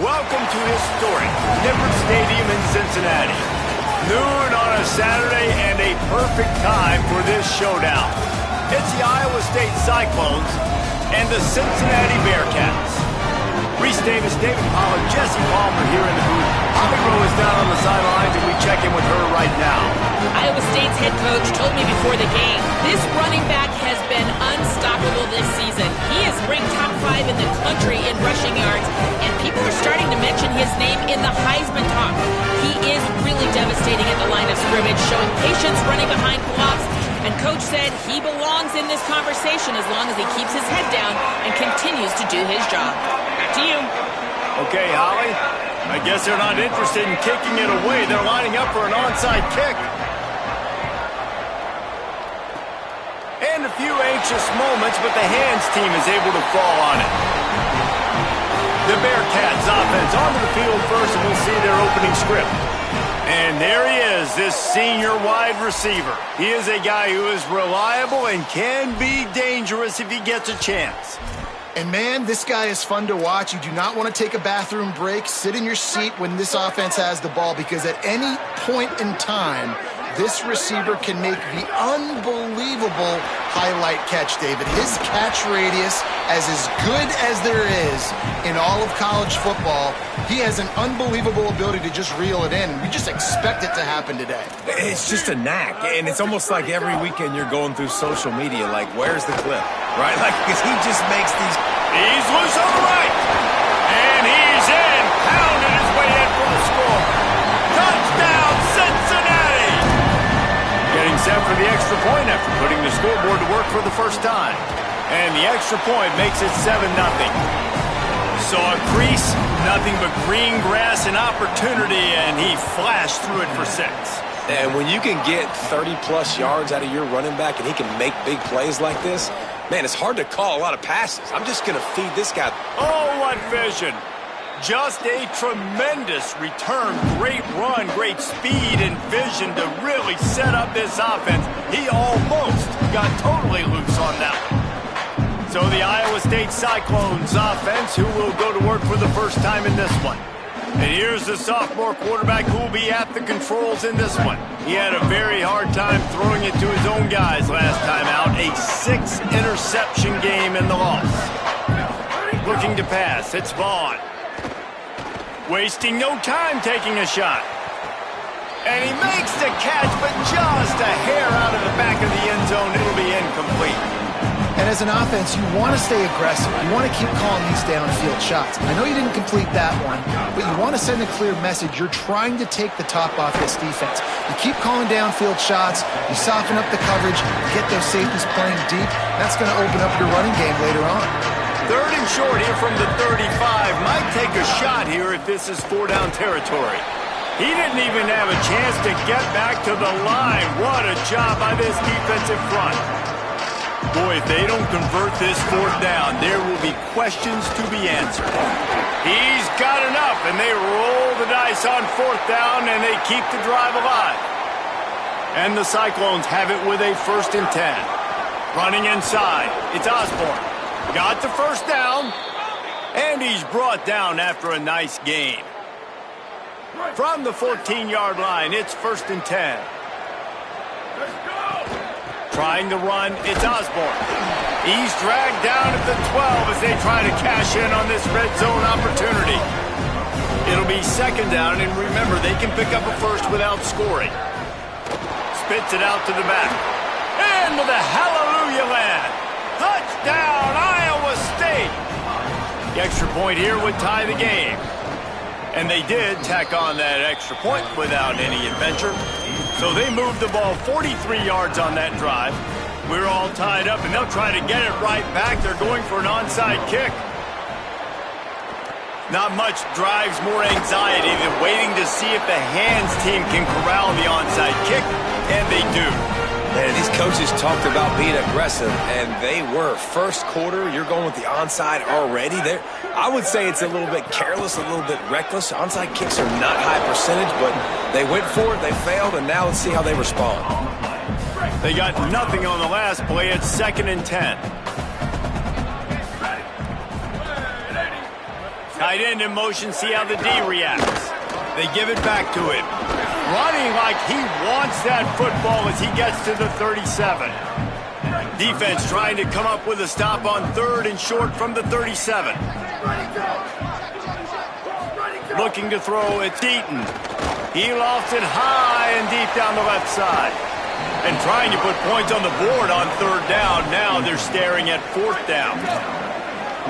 Welcome to historic Nippert Stadium in Cincinnati. Noon on a Saturday and a perfect time for this showdown. It's the Iowa State Cyclones and the Cincinnati Bearcats. Reese Davis, David Pollard, Jesse Palmer here in the booth. Holly Rowe is down on the sidelines, and we check in with her right now. Iowa State's head coach told me before the game, this running back has been unstoppable this season. He is ranked top 5 in the country in rushing yards, and people are starting to mention his name in the Heisman talk. He is really devastating at the line of scrimmage, showing patience running behind blocks, and Coach said he belongs in this conversation as long as he keeps his head down and continues to do his job. Back to you. Okay, Holly. I guess they're not interested in kicking it away. They're lining up for an onside kick. And a few anxious moments, but the hands team is able to fall on it. The Bearcats offense onto the field first, and we'll see their opening script. And there he is, this senior wide receiver. He is a guy who is reliable and can be dangerous if he gets a chance. And man, this guy is fun to watch. You do not want to take a bathroom break, sit in your seat when this offense has the ball, because at any point in time, this receiver can make the unbelievable highlight catch, David. His catch radius is as good as there is in all of college football. He has an unbelievable ability to just reel it in. We just expect it to happen today. It's just a knack, and it's almost like every weekend you're going through social media, like, where's the clip, right? Like, because he just makes these... He's loose on the right, and he's in, pounding his way in for the score. Touchdown, Cincinnati! Getting set for the extra point after putting the scoreboard to work for the first time. And the extra point makes it 7-0. So a crease, nothing but green grass and opportunity, and he flashed through it for 6. And when you can get 30-plus yards out of your running back and he can make big plays like this, man, it's hard to call a lot of passes. I'm just going to feed this guy. Oh, what vision. Just a tremendous return, great run, great speed and vision to really set up this offense. He almost got totally loose on that one. So the Iowa State Cyclones offense, who will go to work for the first time in this one. And here's the sophomore quarterback who will be at the controls in this one. He had a very hard time throwing it to his own guys last time out. A 6-interception game in the loss. Looking to pass, it's Vaughn. Wasting no time taking a shot. And he makes the catch, but just a hair out of the back of the end zone. It'll be incomplete. And as an offense, you want to stay aggressive. You want to keep calling these downfield shots. I know you didn't complete that one, but you want to send a clear message. You're trying to take the top off this defense. You keep calling downfield shots. You soften up the coverage. You get those safeties playing deep. That's going to open up your running game later on. 3rd and short here from the 35. Might take a shot here if this is 4-down territory. He didn't even have a chance to get back to the line. What a job by this defensive front. Boy, if they don't convert this 4th down, there will be questions to be answered. He's got enough, and they roll the dice on 4th down, and they keep the drive alive. And the Cyclones have it with a 1st and 10. Running inside, it's Osborne. Got the 1st down, and he's brought down after a nice gain. From the 14-yard line, it's 1st and 10. Trying to run, it's Osborne. He's dragged down at the 12 as they try to cash in on this red zone opportunity. It'll be 2nd down, and remember, they can pick up a 1st without scoring. Spits it out to the back. Into the hallelujah land. Touchdown, Iowa State! The extra point here would tie the game. And they did tack on that extra point without any adventure. So they moved the ball 43 yards on that drive. We're all tied up, and they'll try to get it right back. They're going for an onside kick. Not much drives more anxiety than waiting to see if the hands team can corral the onside kick, and they do. Man, these coaches talked about being aggressive, and they were. 1st quarter, you're going with the onside already. I would say it's a little bit careless, a little bit reckless. Onside kicks are not high percentage, but they went for it, they failed, and now let's see how they respond. They got nothing on the last play. It's 2nd and 10. Tight end in motion, see how the D reacts. They give it back to him. Running like he wants that football as he gets to the 37. Defense trying to come up with a stop on 3rd and short from the 37. Looking to throw at Deaton. He lofts it high and deep down the left side. And trying to put points on the board on 3rd down. Now they're staring at 4th down.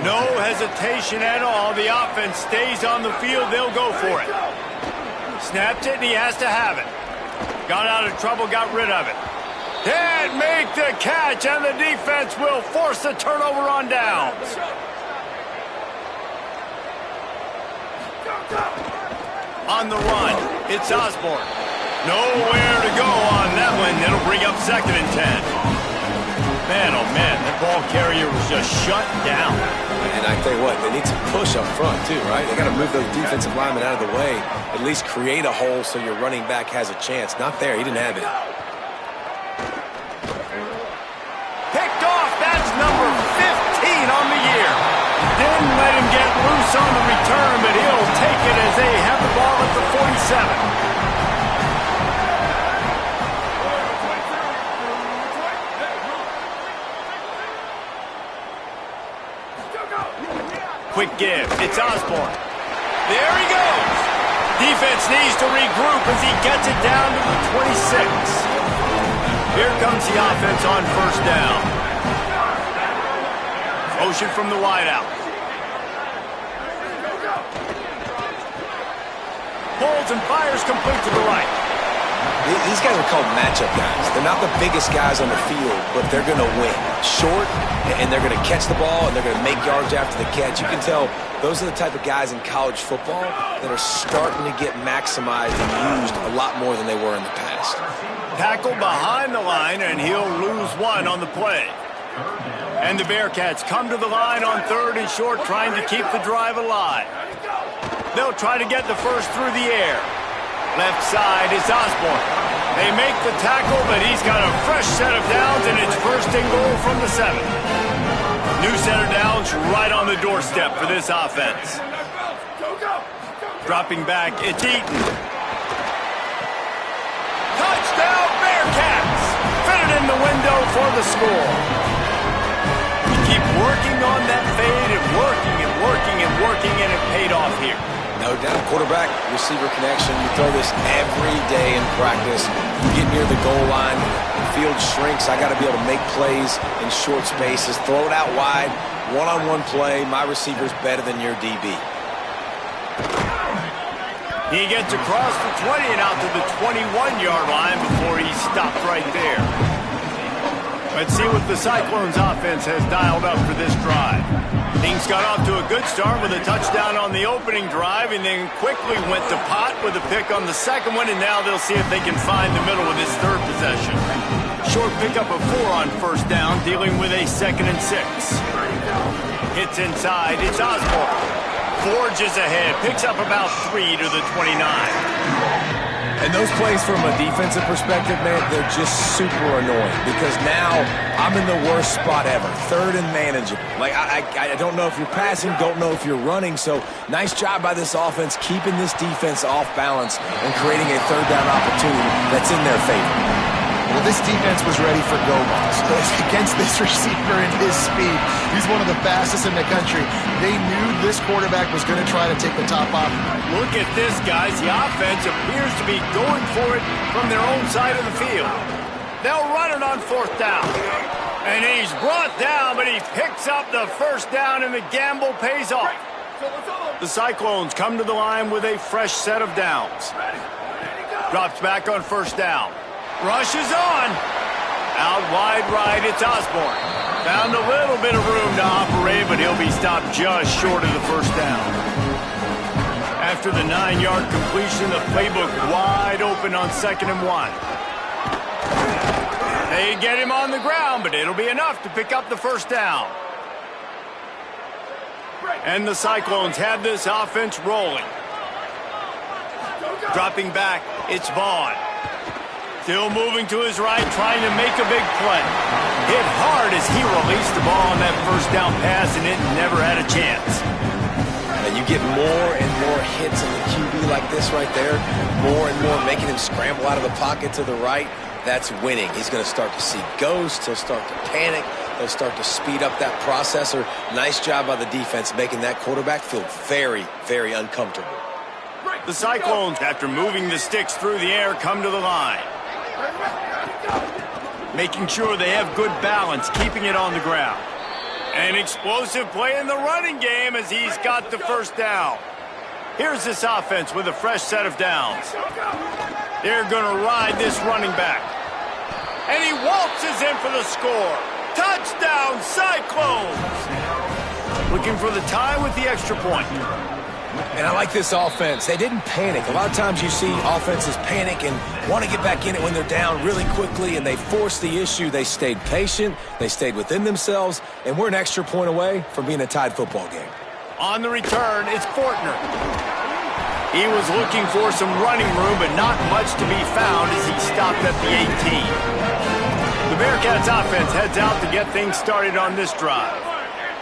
No hesitation at all. The offense stays on the field. They'll go for it. Snapped it, and he has to have it. Got out of trouble, got rid of it. Can't make the catch, and the defense will force the turnover on downs. On the run, it's Osborne. Nowhere to go on that one. It'll bring up 2nd and 10. Man, oh man, that ball carrier was just shut down. And I tell you what, they need to push up front too, right? They got to move those defensive linemen out of the way. At least create a hole so your running back has a chance. Not there. He didn't have it. Picked off. That's number 15 on the year. Didn't let him get loose on the return, but he'll take it as they have the ball at the 47. Quick give. It's Osborne. There he goes. Defense needs to regroup as he gets it down to the 26. Here comes the offense on 1st down. Motion from the wideout. Pulls and fires complete to the right. These guys are called matchup guys. They're not the biggest guys on the field, but they're going to win. Short, and they're going to catch the ball, and they're going to make yards after the catch. You can tell those are the type of guys in college football that are starting to get maximized and used a lot more than they were in the past. Tackle behind the line, and he'll lose 1 on the play. And the Bearcats come to the line on 3rd and short, trying to keep the drive alive. They'll try to get the first through the air. Left side is Osborne. They make the tackle, but he's got a fresh set of downs, and it's 1st and goal from the 7. New set of downs right on the doorstep for this offense. Dropping back, it's Eaton. Touchdown, Bearcats! Fitted in the window for the score. You keep working on that fade and working and working and working, and it paid off here. No doubt. Quarterback, receiver connection. You throw this every day in practice. You get near the goal line. The field shrinks. I got to be able to make plays in short spaces. Throw it out wide. One-on-one play. My receiver's better than your DB. He gets across the 20 and out to the 21-yard line before he stopped right there. Let's see what the Cyclones offense has dialed up for this drive. Things got off to a good start with a touchdown on the opening drive, and then quickly went to pot with a pick on the 2nd one, and now they'll see if they can find the middle with this 3rd possession. Short pickup of 4 on 1st down, dealing with a 2nd and 6. Hits inside, it's Osborne. Forges ahead, picks up about 3 to the 29. And those plays from a defensive perspective, man, they're just super annoying because now I'm in the worst spot ever, 3rd and manageable. Like, I don't know if you're passing, don't know if you're running, so nice job by this offense keeping this defense off balance and creating a 3rd down opportunity that's in their favor. Well, this defense was ready for go-balls against this receiver and his speed. He's one of the fastest in the country. They knew this quarterback was going to try to take the top off. Look at this, guys. The offense appears to be going for it from their own side of the field. They'll run it on 4th down. And he's brought down, but he picks up the 1st down, and the gamble pays off. The Cyclones come to the line with a fresh set of downs. Drops back on 1st down. Rushes on. Out wide right, it's Osborne. Found a little bit of room to operate, but he'll be stopped just short of the 1st down. After the 9-yard completion, the playbook wide open on 2nd and 1. They get him on the ground, but it'll be enough to pick up the 1st down. And the Cyclones have this offense rolling. Dropping back, it's Vaughn. Still moving to his right, trying to make a big play. Hit hard as he released the ball on that 1st down pass, and it never had a chance. And you get more and more hits on the QB like this right there, more and more making him scramble out of the pocket to the right, that's winning. He's going to start to see ghosts. He'll start to panic. He'll start to speed up that processor. Nice job by the defense making that quarterback feel very, very uncomfortable. The Cyclones, after moving the sticks through the air, come to the line. Making sure they have good balance, keeping it on the ground. An explosive play in the running game as he's got the first down. Here's this offense with a fresh set of downs. They're going to ride this running back. And he waltzes in for the score. Touchdown, Cyclones! Looking for the tie with the extra point. And I like this offense. They didn't panic. A lot of times you see offenses panic and want to get back in it when they're down really quickly, and they forced the issue. They stayed patient. They stayed within themselves, and we're an extra point away from being a tied football game. On the return, it's Fortner. He was looking for some running room, but not much to be found as he stopped at the 18. The Bearcats offense heads out to get things started on this drive.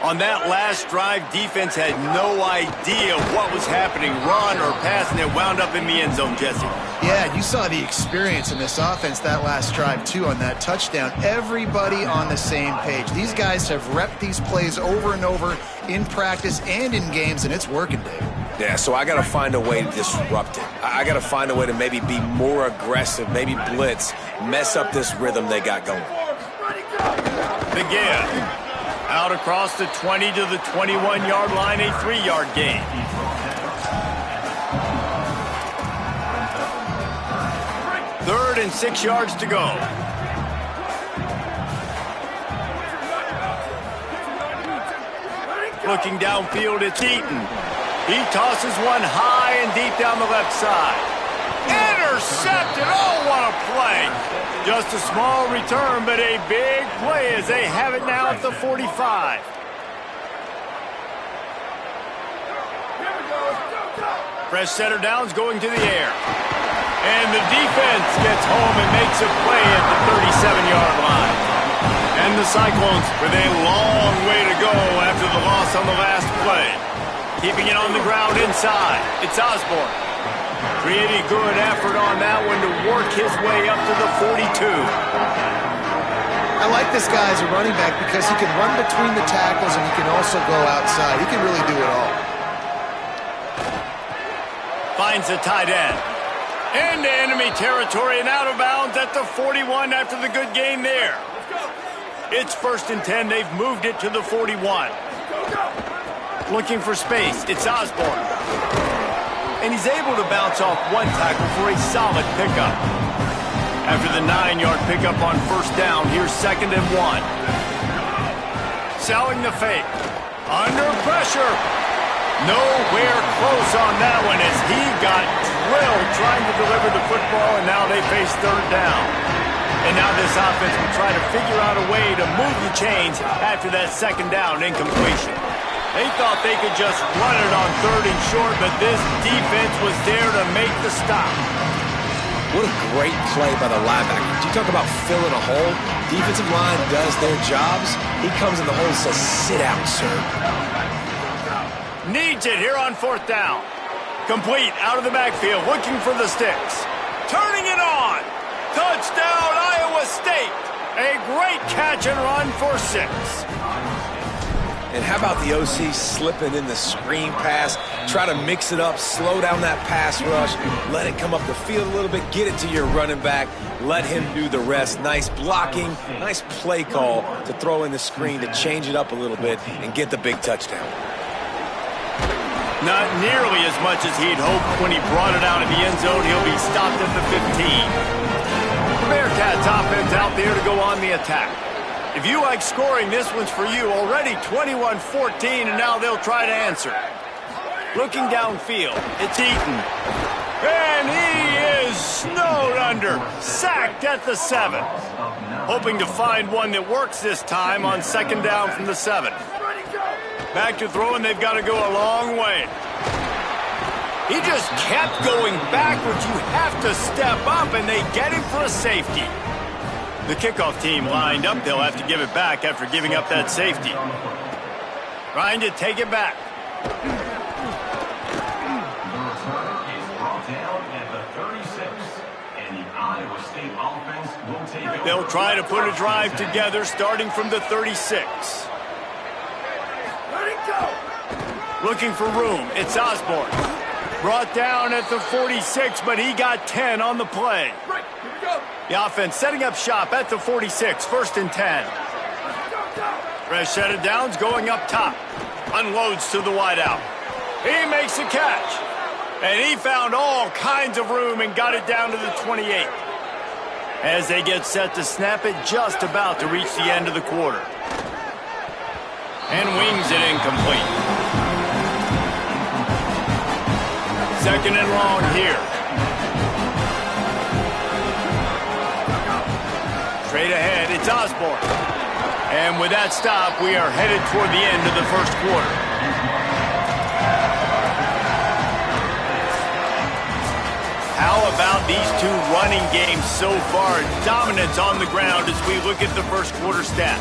On that last drive, defense had no idea what was happening, run or pass, and it wound up in the end zone, Jesse. Yeah, you saw the experience in this offense that last drive, too, on that touchdown. Everybody on the same page. These guys have repped these plays over and over in practice and in games, and it's working, Dave. Yeah, so I got to find a way to disrupt it. I got to find a way to maybe be more aggressive, maybe blitz, mess up this rhythm they got going. Begin. Out across the 20 to the 21-yard line, a 3-yard gain. Third and 6 yards to go. Looking downfield, it's Eaton. He tosses one high and deep down the left side. Intercepted! Oh, what a play! Just a small return, but a big play as they have it now at the 45. Fresh set of downs going to the air. And the defense gets home and makes a play at the 37-yard line. And the Cyclones with a long way to go after the loss on the last play. Keeping it on the ground inside. It's Osborne. Pretty good effort on that one to work his way up to the 42. I like this guy as a running back because he can run between the tackles and he can also go outside. He can really do it all. Finds the tight end. Into enemy territory and out of bounds at the 41 after the good game there. It's 1st and 10. They've moved it to the 41. Looking for space. It's Osborne. And he's able to bounce off one tackle for a solid pickup. After the 9-yard pickup on 1st down, here's 2nd and 1. Selling the fake. Under pressure. Nowhere close on that one as he got drilled trying to deliver the football, and now they face 3rd down. And now this offense will try to figure out a way to move the chains after that 2nd down incompletion. They thought they could just run it on 3rd and short, but this defense was there to make the stop. What a great play by the linebacker. You talk about filling a hole. Defensive line does their jobs. He comes in the hole and says, sit out, sir. Needs it here on 4th down. Complete out of the backfield, looking for the sticks. Turning it on. Touchdown, Iowa State. A great catch and run for 6. And how about the OC slipping in the screen pass, try to mix it up, slow down that pass rush, let it come up the field a little bit, get it to your running back, let him do the rest. Nice blocking, nice play call to throw in the screen to change it up a little bit and get the big touchdown. Not nearly as much as he'd hoped when he brought it out of the end zone. He'll be stopped at the 15. The Bearcats offense out there to go on the attack. If you like scoring, this one's for you. Already 21-14, and now they'll try to answer. Looking downfield, it's Eaton. And he is snowed under. Sacked at the 7. Hoping to find one that works this time on 2nd down from the 7. Back to throwing, they've got to go a long way. He just kept going backwards. You have to step up, and they get him for a safety. The kickoff team lined up. They'll have to give it back after giving up that safety. Trying to take it back. They'll try to put a drive together starting from the 36. Looking for room. It's Osborne. Brought down at the 46, but he got 10 on the play. The offense setting up shop at the 46, 1st and 10. Fresh set of downs going up top. Unloads to the wideout. He makes a catch. And he found all kinds of room and got it down to the 28. As they get set to snap it, just about to reach the end of the quarter. And wings it incomplete. 2nd and long here. Straight ahead, it's Osborne. And with that stop, we are headed toward the end of the 1st quarter. How about these two running games so far? Dominance on the ground as we look at the 1st quarter stats.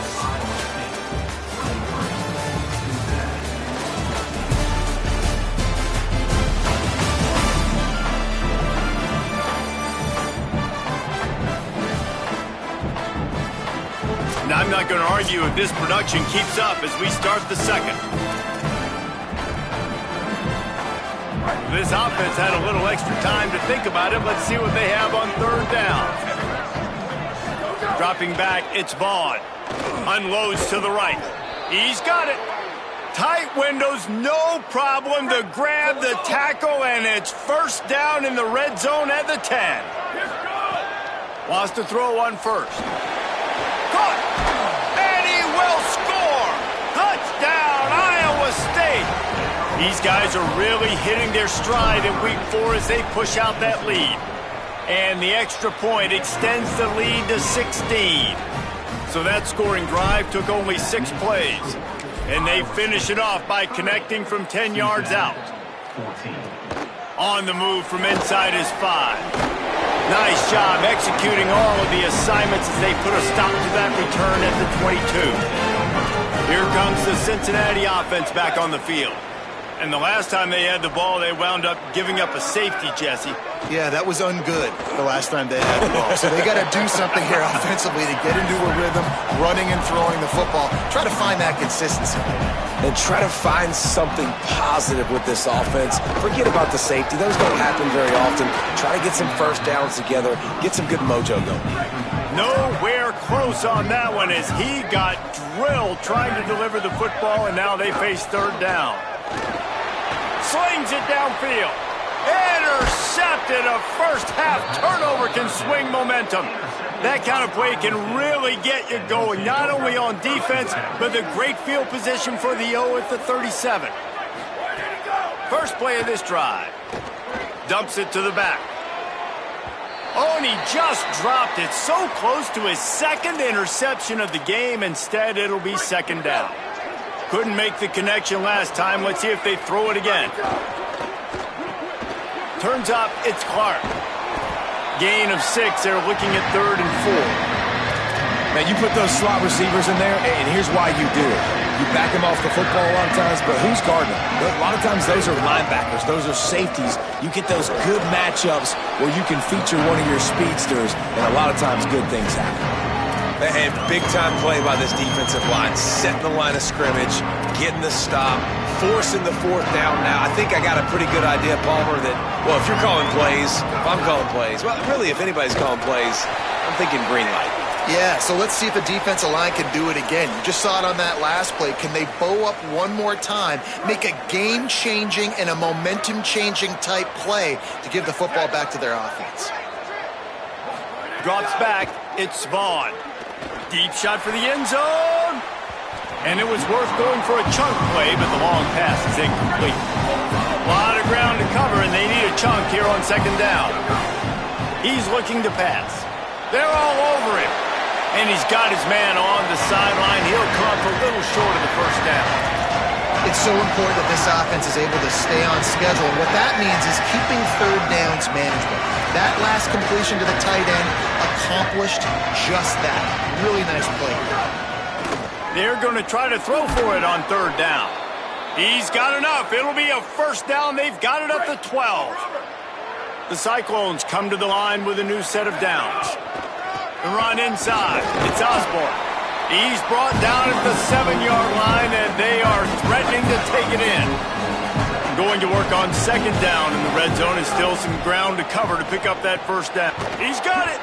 And I'm not going to argue if this production keeps up as we start the 2nd. This offense had a little extra time to think about it. Let's see what they have on 3rd down. Dropping back, it's Vaughn. Unloads to the right. He's got it. Tight windows, no problem to grab the tackle, and it's 1st down in the red zone at the 10. Wants to throw on 1st. Caught! And he will score! Touchdown, Iowa State! These guys are really hitting their stride in week 4 as they push out that lead. And the extra point extends the lead to 16. So that scoring drive took only 6 plays. And they finish it off by connecting from 10 yards out. On the move from inside is 5. Nice job executing all of the assignments as they put a stop to that return at the 22. Here comes the Cincinnati offense back on the field. And the last time they had the ball, they wound up giving up a safety, Jesse. Yeah, that was ungood the last time they had the ball. So they got to do something here offensively to get into a rhythm, running and throwing the football. Try to find that consistency. And try to find something positive with this offense. Forget about the safety. Those don't happen very often. Try to get some 1st downs together. Get some good mojo going. Nowhere close on that one as he got drilled trying to deliver the football, and now they face 3rd down. Slings it downfield. Intercepted. A 1st half turnover can swing momentum. That kind of play can really get you going, not only on defense, but the great field position for the O at the 37. 1st play of this drive. Dumps it to the back. Oh, and he just dropped it so close to his 2nd interception of the game. Instead, it'll be 2nd down. Couldn't make the connection last time. Let's see if they throw it again. Turns up, it's Clark. Gain of 6. They're looking at 3rd and 4. Now, you put those slot receivers in there, and here's why you do it. You back them off the football a lot of times, but who's guarding them? A lot of times those are linebackers. Those are safeties. You get those good matchups where you can feature one of your speedsters, and a lot of times good things happen. And big-time play by this defensive line. Setting the line of scrimmage, getting the stop, forcing the 4th down now. I think I got a pretty good idea, Palmer, that, well, if you're calling plays, if I'm calling plays, well, really, if anybody's calling plays, I'm thinking green light. Yeah, so let's see if the defensive line can do it again. You just saw it on that last play. Can they bow up one more time, make a game-changing and a momentum-changing type play to give the football back to their offense? Drops back. It's Vaughn. Deep shot for the end zone. And it was worth going for a chunk play, but the long pass is incomplete. A lot of ground to cover, and they need a chunk here on 2nd down. He's looking to pass. They're all over him. And he's got his man on the sideline. He'll come up a little short of the 1st down. It's so important that this offense is able to stay on schedule. And what that means is keeping 3rd downs manageable. That last completion to the tight end accomplished just that. Really nice play. They're going to try to throw for it on 3rd down. He's got enough. It'll be a 1st down. They've got it up to 12. The Cyclones come to the line with a new set of downs. Run inside. It's Osborne. He's brought down at the 7-yard line, and they are threatening to take it in. Going to work on second down in the red zone, and still some ground to cover to pick up that first down. He's got it.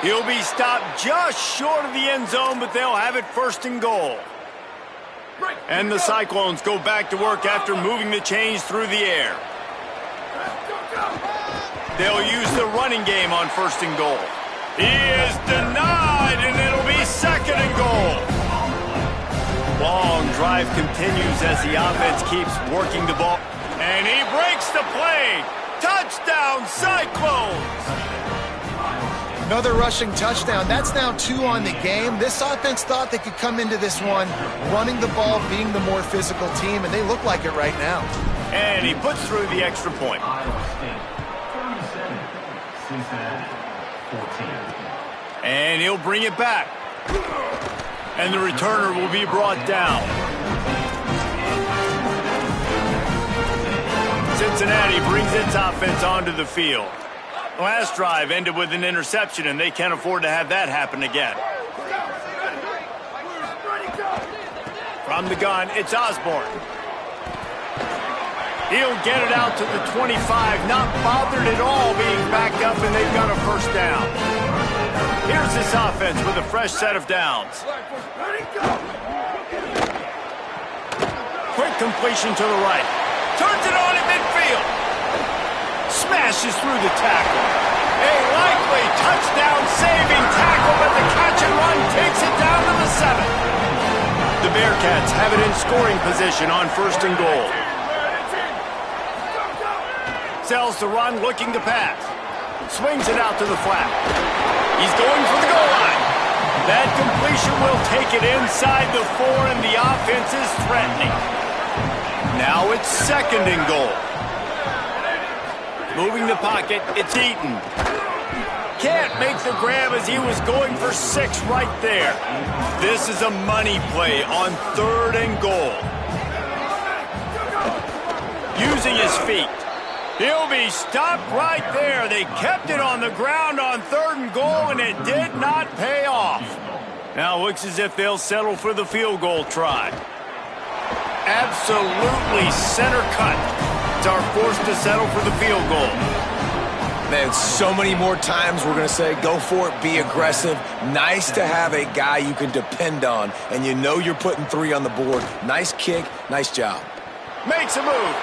He'll be stopped just short of the end zone, but they'll have it first and goal. And the Cyclones go back to work after moving the chains through the air. They'll use the running game on first and goal. He is denied, and it'll be second and goal. Long drive continues as the offense keeps working the ball. And he breaks the play. Touchdown, Cyclones! Another rushing touchdown. That's now 2 on the game. This offense thought they could come into this one running the ball, being the more physical team, and they look like it right now. And he puts through the extra point. And he'll bring it back. And the returner will be brought down. Cincinnati brings its offense onto the field. Last drive ended with an interception, and they can't afford to have that happen again. From the gun, it's Osborne. He'll get it out to the 25, not bothered at all being backed up, and they've got a first down. Here's this offense with a fresh set of downs. Quick completion to the right. Turns it on at midfield. Smashes through the tackle. A likely touchdown-saving tackle, but the catch and run takes it down to the 7. The Bearcats have it in scoring position on first and goal. Sells to run, looking to pass. Swings it out to the flat. He's going for the goal line. That completion will take it inside the 4, and the offense is threatening. Now it's second and goal. Moving the pocket, it's Eaton. Can't make the grab as he was going for 6 right there. This is a money play on third and goal. Using his feet. He'll be stopped right there. They kept it on the ground on third and goal, and it did not pay off. Now it looks as if they'll settle for the field goal try. Absolutely center cut. Are forced to settle for the field goal. Man, so many more times we're going to say, go for it, be aggressive. Nice to have a guy you can depend on, and you know you're putting 3 on the board. Nice kick, nice job. Makes a move.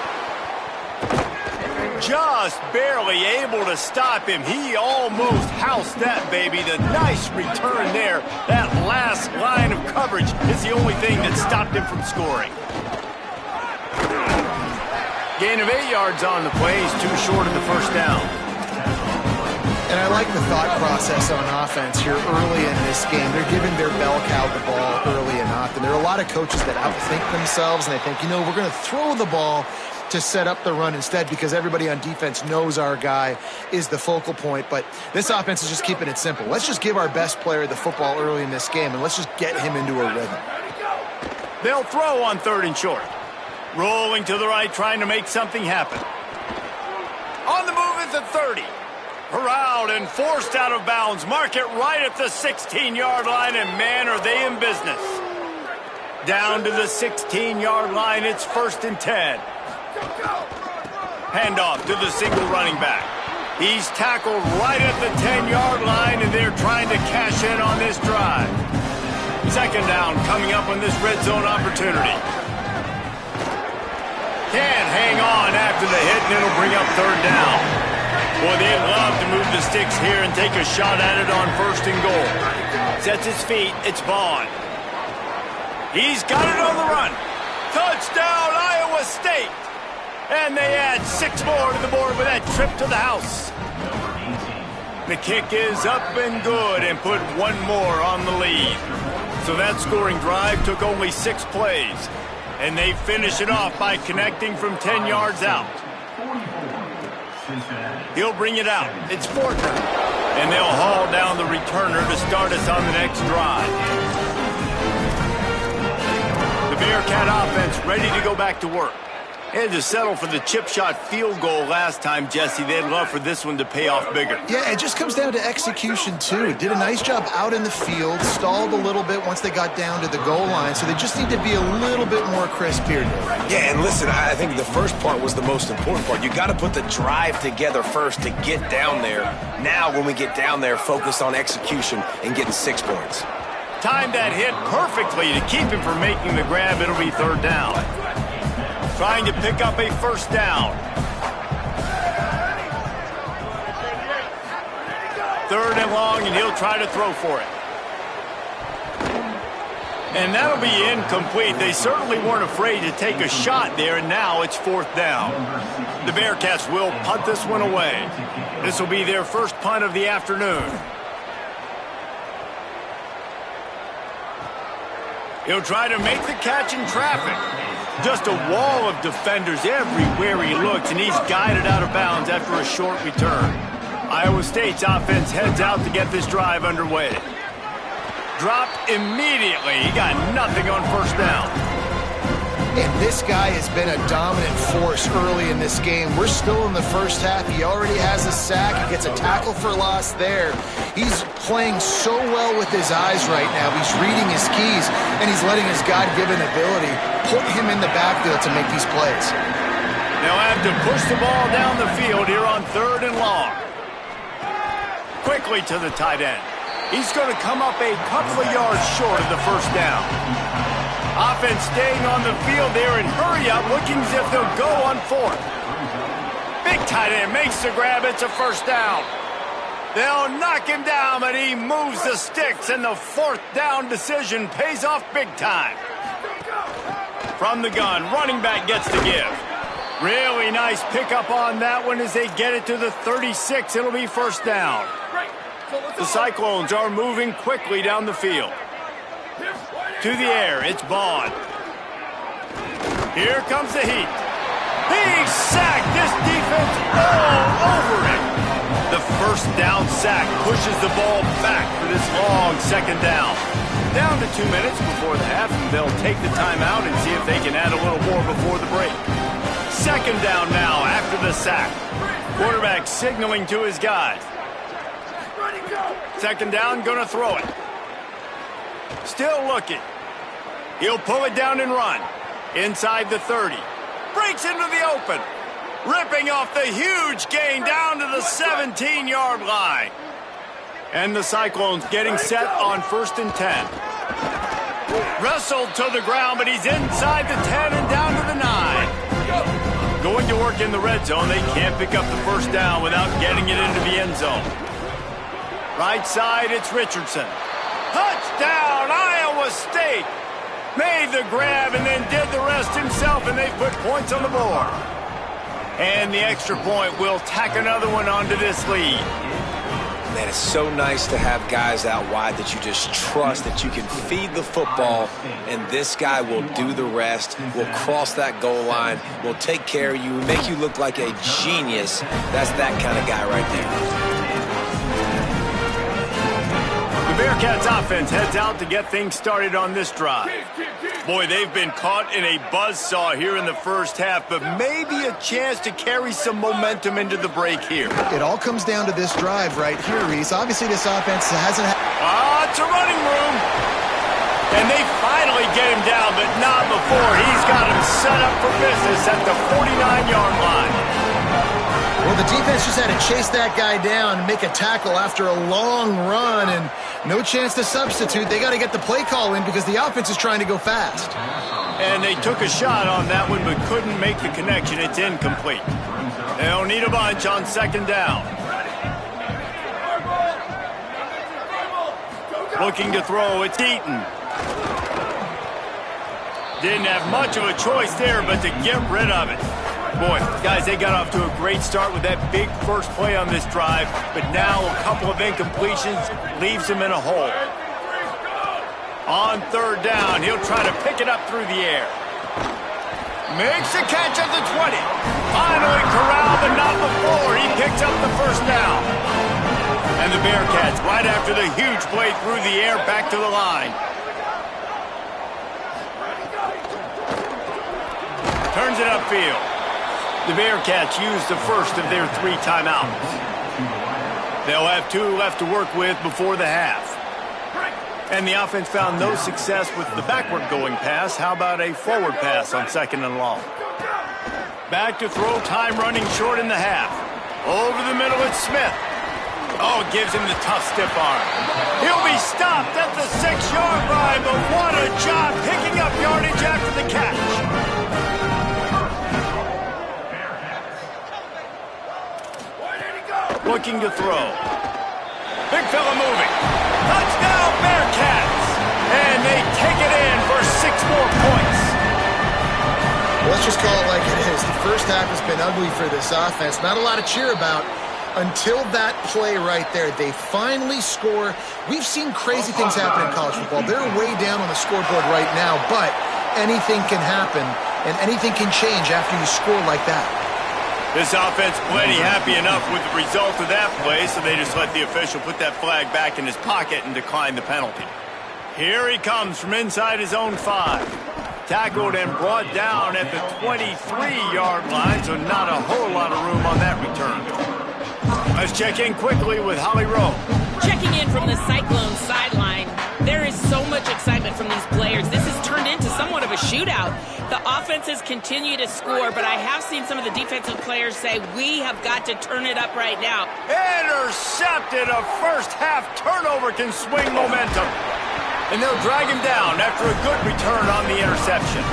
Just barely able to stop him. He almost housed that baby. The nice return there. That last line of coverage is the only thing that stopped him from scoring. Gain of 8 yards on the play. He's too short of the first down. And I like the thought process on offense here early in this game. They're giving their bell cow the ball early enough. And there are a lot of coaches that outthink themselves, and they think, we're going to throw the ball to set up the run instead because everybody on defense knows our guy is the focal point. But this offense is just keeping it simple. Let's just give our best player the football early in this game, and let's just get him into a rhythm. They'll throw on third and short. Rolling to the right, trying to make something happen. On the move at the 30. Corralled and forced out of bounds. Mark it right at the 16-yard line, and man, are they in business. Down to the 16-yard line, it's first and 10. Handoff to the single running back. He's tackled right at the 10-yard line, and they're trying to cash in on this drive. Second down coming up on this red zone opportunity. Can't hang on after the hit, and it'll bring up third down. Boy, they'd love to move the sticks here and take a shot at it on first and goal. Sets his feet, it's Vaughn. He's got it on the run. Touchdown, Iowa State. And they add 6 more to the board with that trip to the house. The kick is up and good and put 1 more on the lead. So that scoring drive took only 6 plays. And they finish it off by connecting from 10 yards out. He'll bring it out. It's Fortner. And they'll haul down the returner to start us on the next drive. The Bearcat offense ready to go back to work. They had to settle for the chip shot field goal last time, Jesse. They'd love for this one to pay off bigger. Yeah, it just comes down to execution, too. Did a nice job out in the field, stalled a little bit once they got down to the goal line, so they just need to be a little bit more crisp here. Yeah, and listen, I think the first part was the most important part. You got to put the drive together first to get down there. Now, when we get down there, focus on execution and getting 6 points. Timed that hit perfectly to keep him from making the grab. It'll be third down. Trying to pick up a first down. Third and long, and he'll try to throw for it. And that'll be incomplete. They certainly weren't afraid to take a shot there, and now it's fourth down. The Bearcats will punt this one away. This will be their first punt of the afternoon. He'll try to make the catch in traffic. Just a wall of defenders everywhere he looks, and he's guided out of bounds after a short return. Iowa State's offense heads out to get this drive underway. Dropped immediately. He got nothing on first down. And this guy has been a dominant force early in this game. We're still in the first half. He already has a sack. He gets a tackle for loss there. He's playing so well with his eyes right now. He's reading his keys, and he's letting his God-given ability put him in the backfield to make these plays. They'll have to push the ball down the field here on third and long. Quickly to the tight end. He's going to come up a couple of yards short of the first down. Offense staying on the field there and hurry up, looking as if they'll go on fourth. Big tight end makes the grab. It's a first down. They'll knock him down, but he moves the sticks, and the fourth down decision pays off big time. From the gun, running back gets the give. Really nice pickup on that one as they get it to the 36. It'll be first down. The Cyclones are moving quickly down the field. To the air, it's Bond. Here comes the heat. Big sack, this defense all over it. The first down sack pushes the ball back for this long second down. Down to 2 minutes before the half, and they'll take the timeout and see if they can add a little more before the break. Second down now after the sack. Quarterback signaling to his guys. Second down, gonna throw it. Still looking. He'll pull it down and run. Inside the 30. Breaks into the open. Ripping off the huge gain down to the 17-yard line. And the Cyclones getting set on first and 10. Wrestled to the ground, but he's inside the 10 and down to the 9. Going to work in the red zone. They can't pick up the first down without getting it into the end zone. Right side, it's Richardson. Touchdown, Iowa State! Made the grab and then did the rest himself, and they put points on the board. And the extra point will tack another one onto this lead. Man, it's so nice to have guys out wide that you just trust that you can feed the football, and this guy will do the rest, will cross that goal line, will take care of you, make you look like a genius. That's that kind of guy right there. The Bearcats offense heads out to get things started on this drive. Boy, they've been caught in a buzzsaw here in the first half, but maybe a chance to carry some momentum into the break here. It all comes down to this drive right here, Reese. Obviously, this offense hasn't had... It's a running room. And they finally get him down, but not before. He's got him set up for business at the 49-yard line. Well, the defense just had to chase that guy down and make a tackle after a long run, and no chance to substitute. They got to get the play call in because the offense is trying to go fast. And they took a shot on that one but couldn't make the connection. It's incomplete. They'll need a bunch on second down. Looking to throw, it's Eaton. Didn't have much of a choice there but to get rid of it. Boy, guys, they got off to a great start with that big first play on this drive, but now a couple of incompletions leaves him in a hole. On third down, he'll try to pick it up through the air. Makes the catch at the 20. Finally corralled, but not before. He picks up the first down. And the Bearcats, right after the huge play through the air, back to the line. Turns it upfield. The Bearcats use the first of their 3 timeouts. They'll have 2 left to work with before the half. And the offense found no success with the backward going pass. How about a forward pass on 2nd and long? Back to throw, time running short in the half. Over the middle, it's Smith. Oh, gives him the tough stiff arm. He'll be stopped at the 6-yard line, but what a job picking up yardage after the catch. Looking to throw. Big fella moving. Touchdown, Bearcats! And they take it in for 6 more points. Let's just call it like it is. The first half has been ugly for this offense. Not a lot to cheer about until that play right there. They finally score. We've seen crazy things happen in college football. They're way down on the scoreboard right now, but anything can happen, and anything can change after you score like that. This offense plenty happy enough with the result of that play, so they just let the official put that flag back in his pocket and decline the penalty. Here he comes from inside his own 5. Tackled and brought down at the 23-yard line, so not a whole lot of room on that return. Let's check in quickly with Holly Rowe. Checking in from the Cyclone sideline. There is so much excitement from these players. This has turned into somewhat of a shootout. The offenses continue to score, but I have seen some of the defensive players say, we have got to turn it up right now. Intercepted. A first-half turnover can swing momentum. And they'll drag him down after a good return on the interception.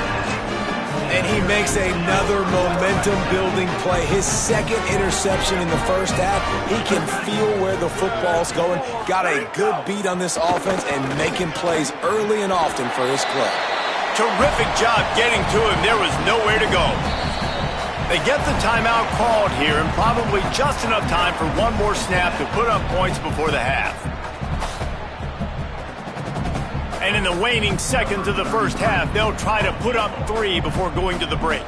And he makes another momentum-building play. His 2nd interception in the first half. He can feel where the football's going. Got a good beat on this offense and making plays early and often for his club. Terrific job getting to him. There was nowhere to go. They get the timeout called here and probably just enough time for one more snap to put up points before the half. And in the waning seconds of the first half, they'll try to put up 3 before going to the break.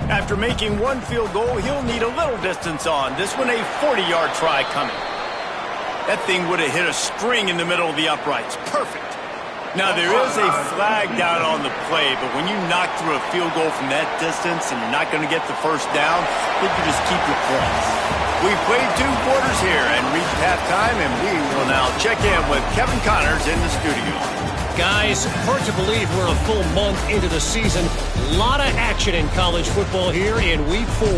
After making 1 field goal, he'll need a little distance on. This one a 40-yard try coming. That thing would have hit a string in the middle of the uprights. Perfect. Now, there is a flag down on the play, but when you knock through a field goal from that distance and you're not going to get the first down, I think you just keep your points. We've played 2 quarters here and reached halftime, and we will now check in with Kevin Connors in the studio. Guys, hard to believe we're a full month into the season. A lot of action in college football here in Week 4.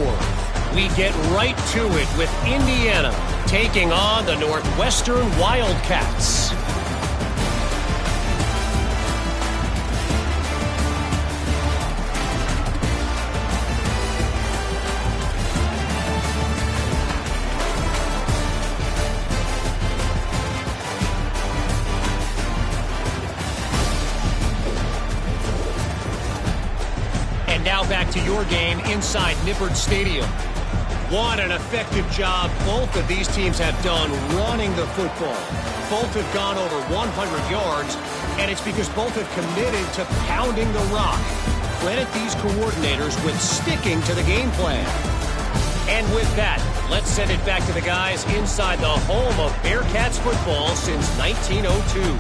We get right to it with Indiana taking on the Northwestern Wildcats. Now back to your game inside Nippert Stadium. What an effective job both of these teams have done running the football. Both have gone over 100 yards, and it's because both have committed to pounding the rock. Credit these coordinators with sticking to the game plan. And with that, let's send it back to the guys inside the home of Bearcats football since 1902.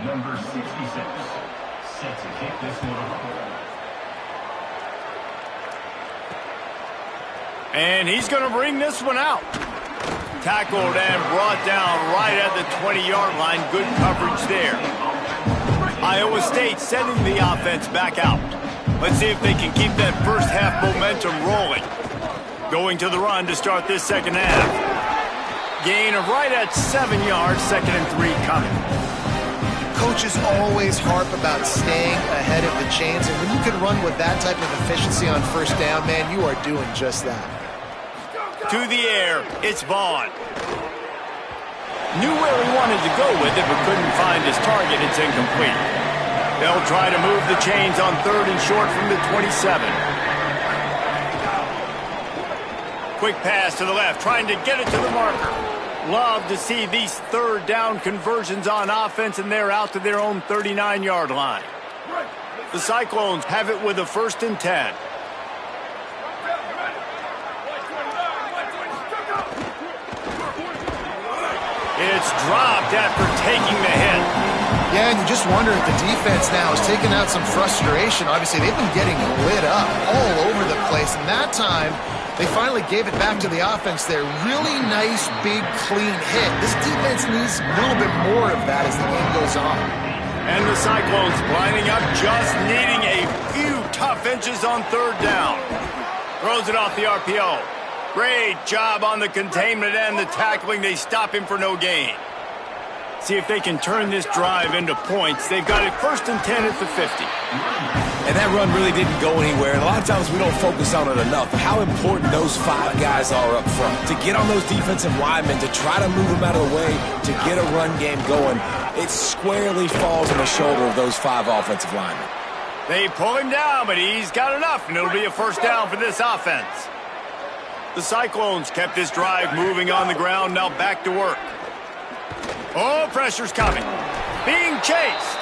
Number 66, set to kick this one off. And he's going to bring this one out. Tackled and brought down right at the 20-yard line. Good coverage there. Iowa State sending the offense back out. Let's see if they can keep that first half momentum rolling. Going to the run to start this second half. Gain of right at 7 yards, 2nd and 3 coming. Coaches always harp about staying ahead of the chains, and when you can run with that type of efficiency on first down, man, you are doing just that. To the air, it's Vaughn. Knew where he wanted to go with it, but couldn't find his target. It's incomplete. They'll try to move the chains on 3rd and short from the 27. Quick pass to the left, trying to get it to the marker. Love to see these 3rd down conversions on offense, and they're out to their own 39-yard line. The Cyclones have it with a 1st and 10. It's dropped after taking the hit. Yeah, and you just wonder if the defense now is taking out some frustration. Obviously, they've been getting lit up all over the place, and that time they finally gave it back to the offense there. Really nice, big, clean hit. This defense needs a little bit more of that as the game goes on. And the Cyclones lining up, just needing a few tough inches on third down. Throws it off the RPO. Great job on the containment and the tackling. They stop him for no gain. See if they can turn this drive into points. They've got it 1st and 10 at the 50. And that run really didn't go anywhere. And a lot of times we don't focus on it enough. How important those 5 guys are up front. To get on those defensive linemen, to try to move them out of the way, to get a run game going, it squarely falls on the shoulder of those 5 offensive linemen. They pull him down, but he's got enough, and it'll be a first down for this offense. The Cyclones kept this drive moving on the ground, now back to work. Oh, pressure's coming. Being chased.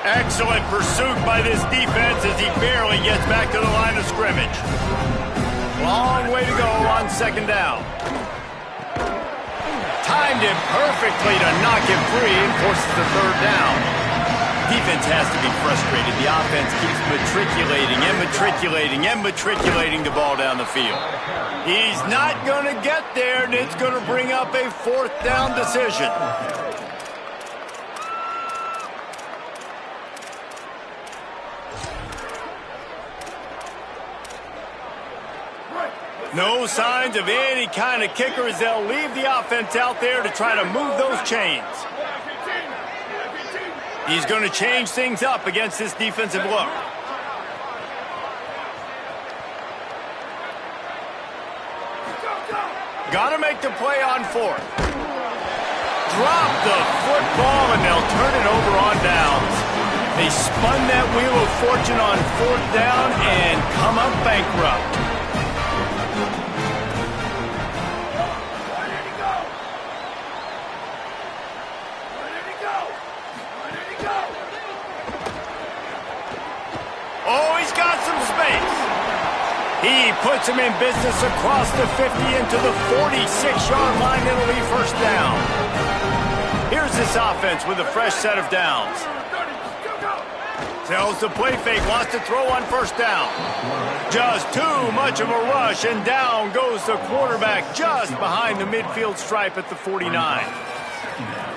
Excellent pursuit by this defense as he barely gets back to the line of scrimmage. Long way to go on 2nd down. Timed him perfectly to knock him free and forces the 3rd down. Defense has to be frustrated. The offense keeps matriculating and matriculating and matriculating the ball down the field. He's not going to get there, and it's going to bring up a 4th down decision. No signs of any kind of kicker as they'll leave the offense out there to try to move those chains. He's going to change things up against this defensive look. Got to make the play on 4th. Drop the football, and they'll turn it over on downs. They spun that wheel of fortune on 4th down and come up bankrupt. Oh, he's got some space. He puts him in business across the 50 into the 46-yard line. It'll be first down. Here's this offense with a fresh set of downs. Tells the play fake, wants to throw on 1st down. Just too much of a rush, and down goes the quarterback just behind the midfield stripe at the 49.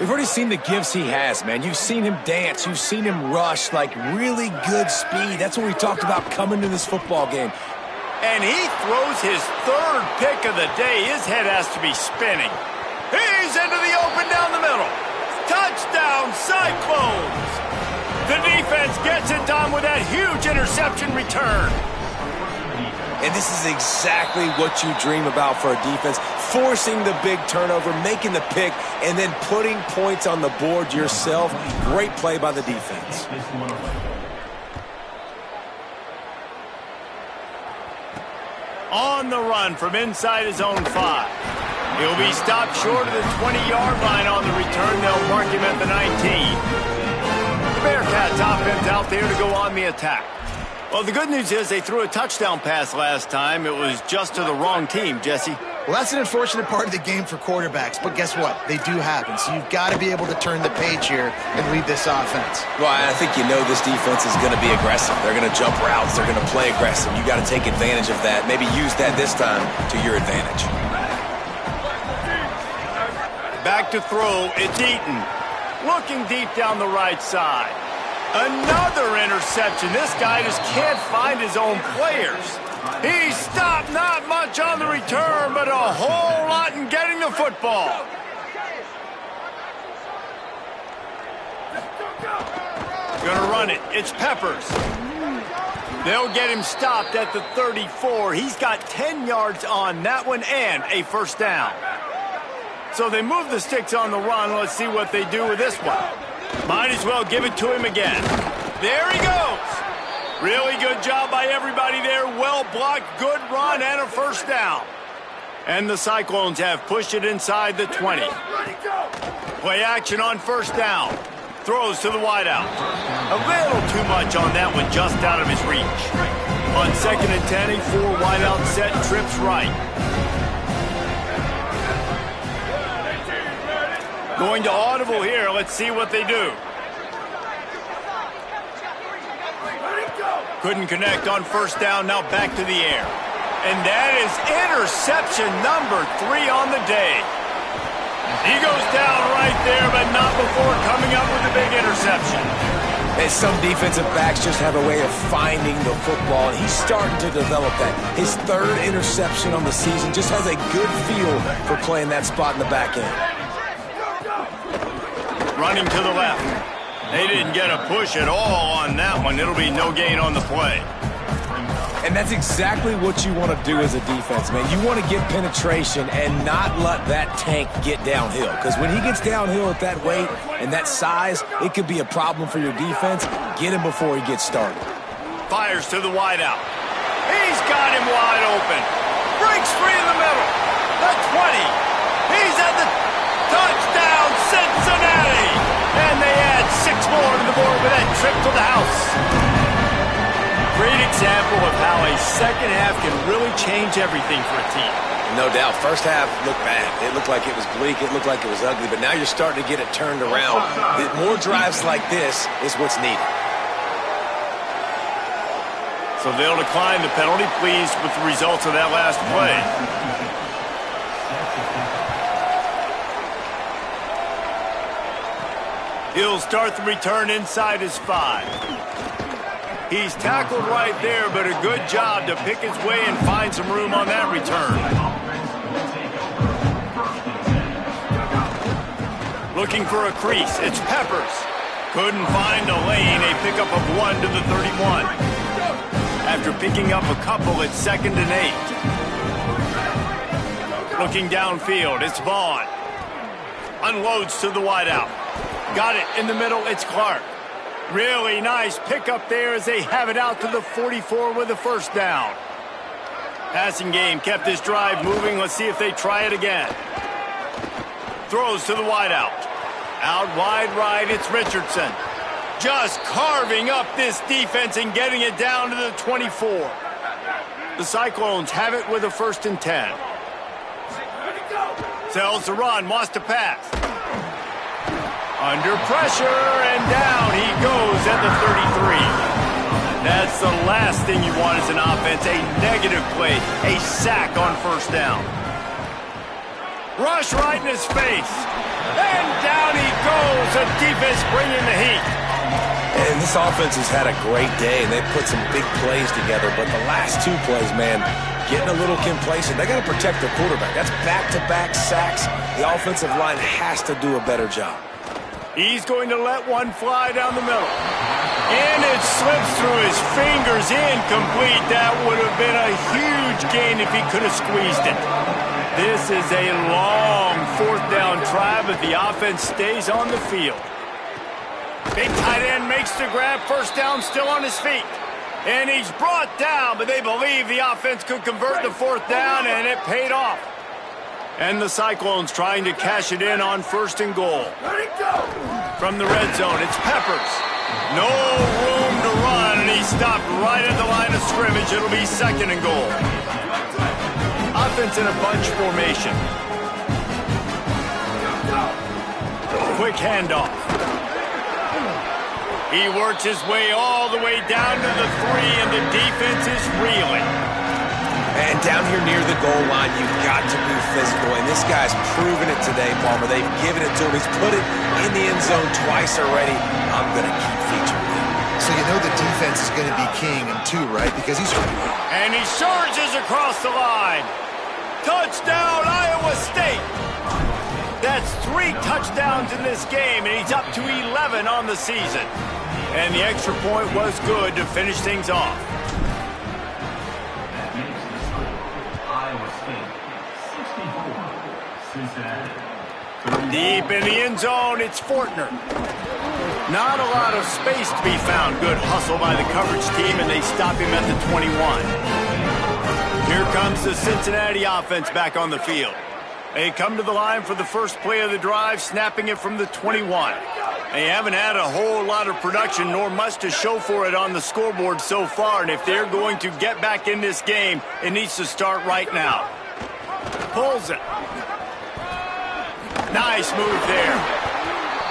We've already seen the gifts he has, man. You've seen him dance. You've seen him rush, like really good speed. That's what we talked about coming to this football game. And he throws his 3rd pick of the day. His head has to be spinning. He's into the open down the middle. Touchdown, Cyclones! The defense gets it done with that huge interception return. And this is exactly what you dream about for a defense. Forcing the big turnover, making the pick, and then putting points on the board yourself. Great play by the defense. On the run from inside his own 5. He'll be stopped short of the 20-yard line on the return. They'll mark him at the 19. The Bearcats offense out there to go on the attack. Well, the good news is they threw a touchdown pass last time. It was just to the wrong team, Jesse. Well, that's an unfortunate part of the game for quarterbacks, but guess what? They do happen, so you've got to be able to turn the page here and lead this offense. Well, I think you know this defense is going to be aggressive. They're going to jump routes. They're going to play aggressive. You got to take advantage of that. Maybe use that this time to your advantage. Back to throw. It's Eaton. Looking deep down the right side. Another interception. This guy just can't find his own players. He stopped, not much on the return, but a whole lot in getting the football. Gonna run it. It's Peppers. They'll get him stopped at the 34. He's got 10 yards on that one and a first down. So they move the sticks on the run. Let's see what they do with this one. Might as well give it to him again. There he goes. Really good job by everybody there. Well blocked, good run, and a first down. And the Cyclones have pushed it inside the 20. Play action on first down. Throws to the wideout. A little too much on that one, just out of his reach. On 2nd and 10, a 4 wideout set, trips right. Going to audible here. Let's see what they do. Couldn't connect on first down. Now back to the air. And that is interception number 3 on the day. He goes down right there, but not before coming up with a big interception. And some defensive backs just have a way of finding the football, and he's starting to develop that. His 3rd interception on the season, just has a good feel for playing that spot in the back end. Running to the left. They didn't get a push at all on that one. It'll be no gain on the play. And that's exactly what you want to do as a defense, man. You want to get penetration and not let that tank get downhill. Because when he gets downhill at that weight and that size, it could be a problem for your defense. Get him before he gets started. Fires to the wideout. He's got him wide open. Breaks free in the middle. The 20. He's at the touchdown, Cincinnati. And they add 6 more to the board with that trip to the house. Great example of how a second half can really change everything for a team. No doubt. First half looked bad. It looked like it was bleak. It looked like it was ugly. But now you're starting to get it turned around. More drives like this is what's needed. So they'll decline the penalty, pleased with the results of that last play. He'll start the return inside his 5. He's tackled right there, but a good job to pick his way and find some room on that return. Looking for a crease. It's Peppers. Couldn't find a lane. A pickup of 1 to the 31. After picking up a couple, it's 2nd and 8. Looking downfield. It's Vaughn. Unloads to the wideout. Got it in the middle. It's Clark. Really nice pickup there as they have it out to the 44 with a first down. Passing game kept this drive moving. Let's see if they try it again. Throws to the wideout. Out wide right, it's Richardson. Just carving up this defense and getting it down to the 24. The Cyclones have it with a 1st and 10. Sells the run, wants to pass. Under pressure, and down he goes at the 33. That's the last thing you want as an offense, a negative play, a sack on first down. Rush right in his face, and down he goes, the defense bringing the heat. And this offense has had a great day, and they've put some big plays together, but the last 2 plays, man, getting a little complacent. They got to protect their quarterback. That's back-to-back sacks. The offensive line has to do a better job. He's going to let one fly down the middle. And it slips through his fingers, incomplete. That would have been a huge gain if he could have squeezed it. This is a long 4th down try, but the offense stays on the field. Big tight end makes the grab. First down, still on his feet. And he's brought down, but they believe the offense could convert the 4th down, and it paid off. And the Cyclones trying to cash it in on 1st and goal. From the red zone, it's Peppers. No room to run, and he stopped right at the line of scrimmage. It'll be 2nd and goal. Offense in a bunch formation. Quick handoff. He works his way all the way down to the 3, and the defense is reeling. And down here near the goal line, you've got to be physical. And this guy's proven it today, Palmer. They've given it to him. He's put it in the end zone twice already. I'm going to keep featuring him. So you know the defense is going to be king in 2, right? Because he's... And he surges across the line. Touchdown, Iowa State. That's 3 touchdowns in this game, and he's up to 11 on the season. And the extra point was good to finish things off. Deep in the end zone, it's Fortner. Not a lot of space to be found. Good hustle by the coverage team, and they stop him at the 21. Here comes the Cincinnati offense back on the field. They come to the line for the first play of the drive, snapping it from the 21. They haven't had a whole lot of production, nor much to show for it on the scoreboard so far, and if they're going to get back in this game, it needs to start right now. Pulls it. Nice move there.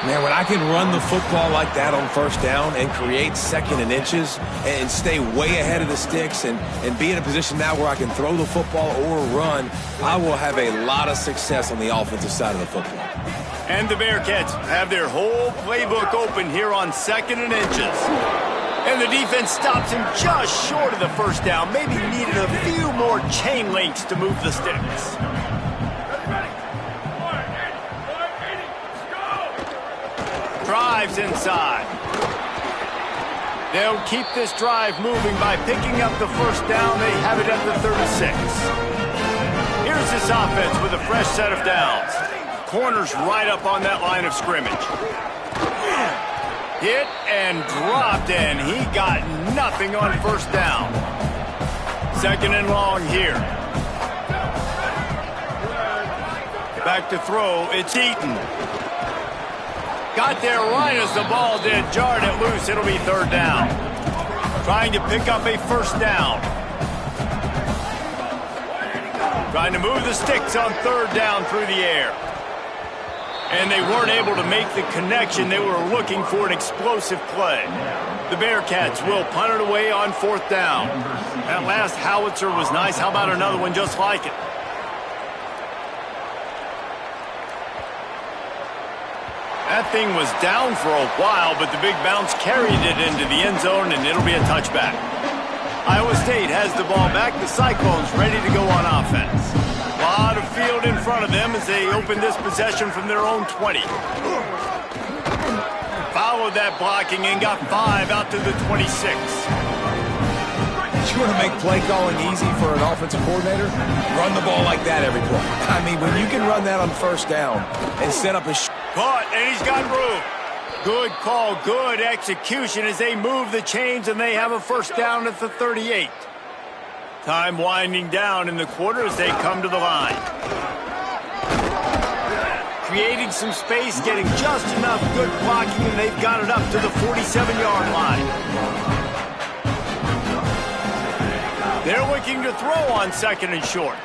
Man, when I can run the football like that on first down and create second and inches and stay way ahead of the sticks and be in a position now where I can throw the football or run, I will have a lot of success on the offensive side of the football. And the Bearcats have their whole playbook open here on second and inches. And the defense stops him just short of the first down. Maybe needed a few more chain links to move the sticks. Drives inside. They'll keep this drive moving by picking up the first down. They have it at the 36. Here's this offense with a fresh set of downs. Corners right up on that line of scrimmage. Hit and dropped, and he got nothing on first down. Second and long here. Back to throw. It's Eaton. Got there right as the ball did. Jarred it loose. It'll be third down. Trying to pick up a first down. Trying to move the sticks on third down through the air. And they weren't able to make the connection. They were looking for an explosive play. The Bearcats will punt it away on fourth down. That last howitzer was nice. How about another one just like it? That thing was down for a while, but the big bounce carried it into the end zone, and it'll be a touchback. Iowa State has the ball back. The Cyclones ready to go on offense. A lot of field in front of them as they open this possession from their own 20. Followed that blocking and got 5 out to the 26. You want to make play calling easy for an offensive coordinator? Run the ball like that every play. I mean, when you can run that on first down and set up a Caught, and he's got room. Good call, good execution as they move the chains, and they have a first down at the 38. Time winding down in the quarter as they come to the line. Creating some space, getting just enough good blocking, and they've got it up to the 47-yard line. They're looking to throw on second and short.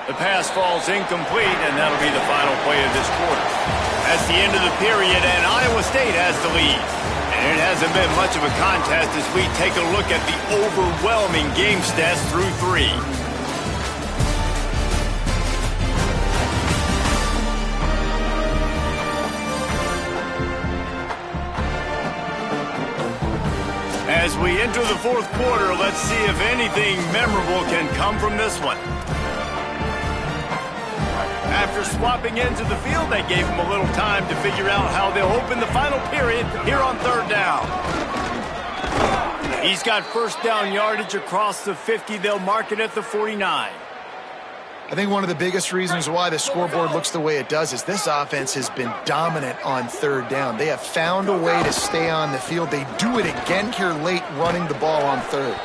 The pass falls incomplete, and that'll be the final play of this quarter. That's the end of the period, and Iowa State has the lead. And it hasn't been much of a contest as we take a look at the overwhelming game stats through 3. As we enter the fourth quarter, let's see if anything memorable can come from this one. After swapping into the field, they gave him a little time to figure out how they'll open the final period here on third down. He's got first down yardage across the 50. They'll mark it at the 49. I think one of the biggest reasons why the scoreboard looks the way it does is this offense has been dominant on third down. They have found a way to stay on the field. They do it again here late, running the ball on third.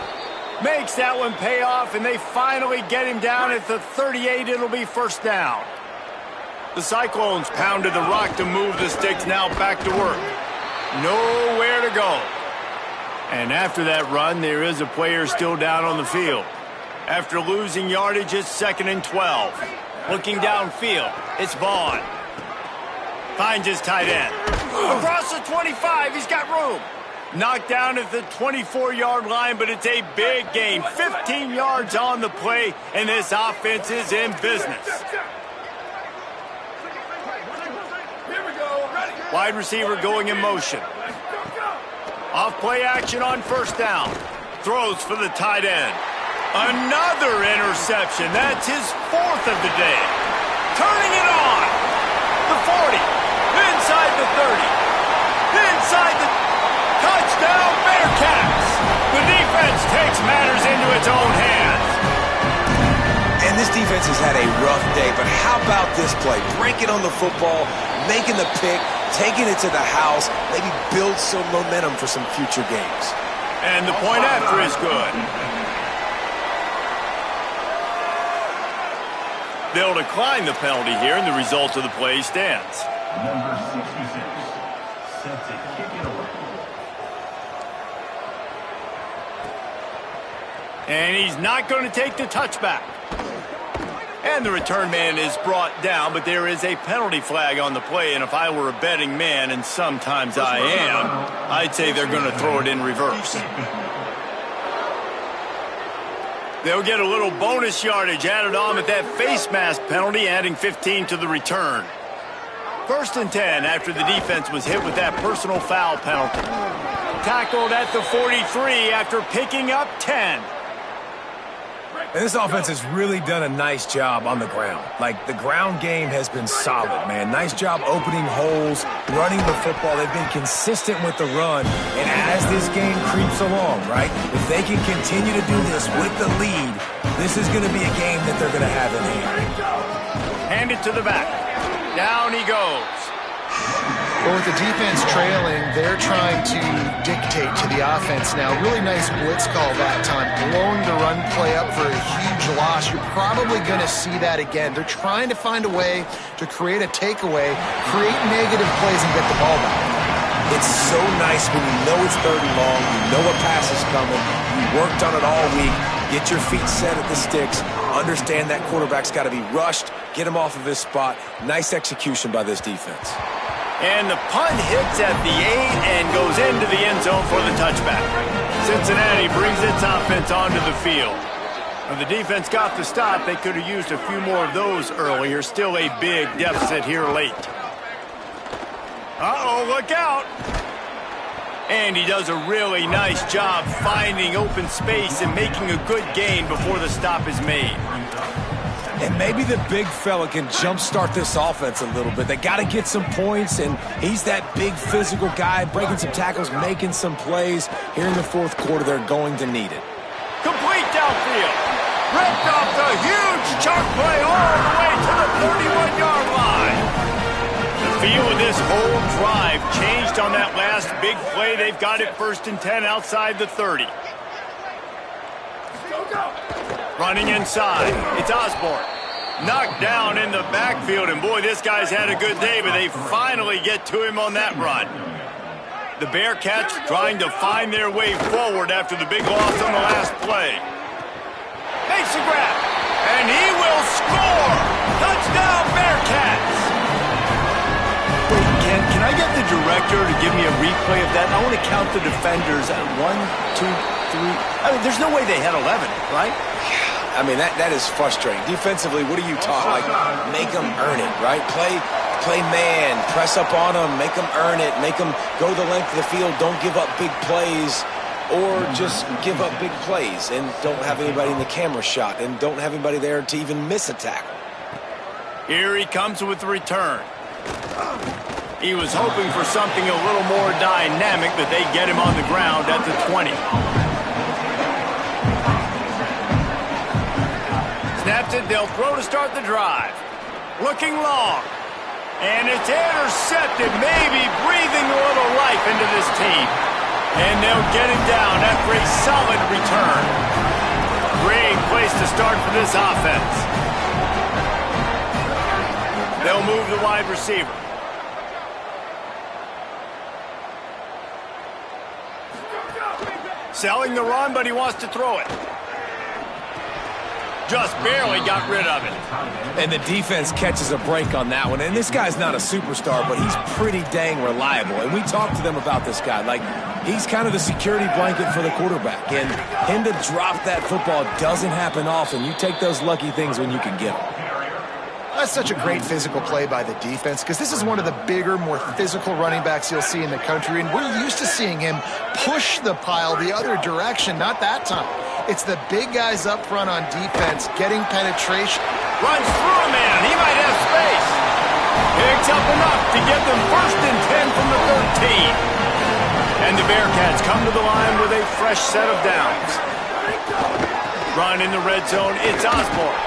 Makes that one pay off, and they finally get him down at the 38. It'll be first down. The Cyclones pounded the rock to move the sticks, now back to work. Nowhere to go. And after that run, there is a player still down on the field. After losing yardage, it's second and 12. Looking downfield, it's Vaughn. Finds his tight end. Across the 25, he's got room. Knocked down at the 24-yard line, but it's a big gain. 15 yards on the play, and this offense is in business. Wide receiver going in motion. Off play action on first down. Throws for the tight end. Another interception. That's his 4th of the day. Turning it on. The 40. Inside the 30. Inside the... Touchdown, Bearcats! The defense takes matters into its own hands. And this defense has had a rough day, but how about this play? Breaking on the football, making the pick, taking it to the house, maybe build some momentum for some future games. And the point after is good. They'll decline the penalty here, and the result of the play stands. Number 66, set to kick it away. And he's not going to take the touchback. And the return man is brought down, but there is a penalty flag on the play, and if I were a betting man, and sometimes I am, I'd say they're going to throw it in reverse. They'll get a little bonus yardage added on with that face mask penalty, adding 15 to the return. 1st and 10 after the defense was hit with that personal foul penalty. Tackled at the 43 after picking up 10. And this offense has really done a nice job on the ground. Like, the ground game has been solid, man. Nice job opening holes, running the football. They've been consistent with the run. And as this game creeps along, right, if they can continue to do this with the lead, this is going to be a game that they're going to have in hand. Hand it to the back. Down he goes. Well, with the defense trailing, they're trying to dictate to the offense now. Really nice blitz call that time, blowing the run play up for a huge loss. You're probably going to see that again. They're trying to find a way to create a takeaway, create negative plays, and get the ball back. It's so nice when you know it's 3rd and long, you know a pass is coming, you worked on it all week, get your feet set at the sticks, understand that quarterback's got to be rushed, get him off of his spot. Nice execution by this defense. And the punt hits at the 8 and goes into the end zone for the touchback. Cincinnati brings its offense onto the field. When the defense got the stop, they could have used a few more of those earlier. Still a big deficit here late. Uh-oh, look out. And he does a really nice job finding open space and making a good gain before the stop is made. And maybe the big fella can jumpstart this offense a little bit. They got to get some points, and he's that big physical guy, breaking some tackles, making some plays. Here in the 4th quarter, they're going to need it. Complete downfield. Ripped off the huge chunk play all the way to the 31-yard line. The feel of this whole drive changed on that last big play. They've got it 1st and 10 outside the 30. Running inside, it's Osborne. Knocked down in the backfield, and boy, this guy's had a good day, but they finally get to him on that run. The Bearcats trying to find their way forward after the big loss on the last play. Makes a grab, and he will score! Touchdown, Bearcats! Wait, can I get the director to give me a replay of that? I want to count the defenders at 1, 2, 3. I mean, there's no way they had 11, right? I mean, that is frustrating. Defensively, what are you taught? Like, make them earn it, right? Play man, press up on them, make them earn it, make them go the length of the field, don't give up big plays, or just give up big plays and don't have anybody in the camera shot and don't have anybody there to even miss a tackle. Here he comes with the return. He was hoping for something a little more dynamic, but they get him on the ground at the 20. Snaps it, they'll throw to start the drive. Looking long. And it's intercepted, maybe breathing a little life into this team. And they'll get him down after a solid return. Great place to start for this offense. They'll move the wide receiver. Selling the run, but he wants to throw it. Just barely got rid of it. And the defense catches a break on that one. And this guy's not a superstar, but he's pretty dang reliable. And we talked to them about this guy. Like, he's kind of the security blanket for the quarterback. And him to drop that football doesn't happen often. You take those lucky things when you can get them. That's such a great physical play by the defense because this is one of the bigger, more physical running backs you'll see in the country, and we're used to seeing him push the pile the other direction. Not that time. It's the big guys up front on defense getting penetration. Runs through a man. He might have space. Picks up enough to get them 1st and 10 from the 13. And the Bearcats come to the line with a fresh set of downs. Run in the red zone. It's Osborne.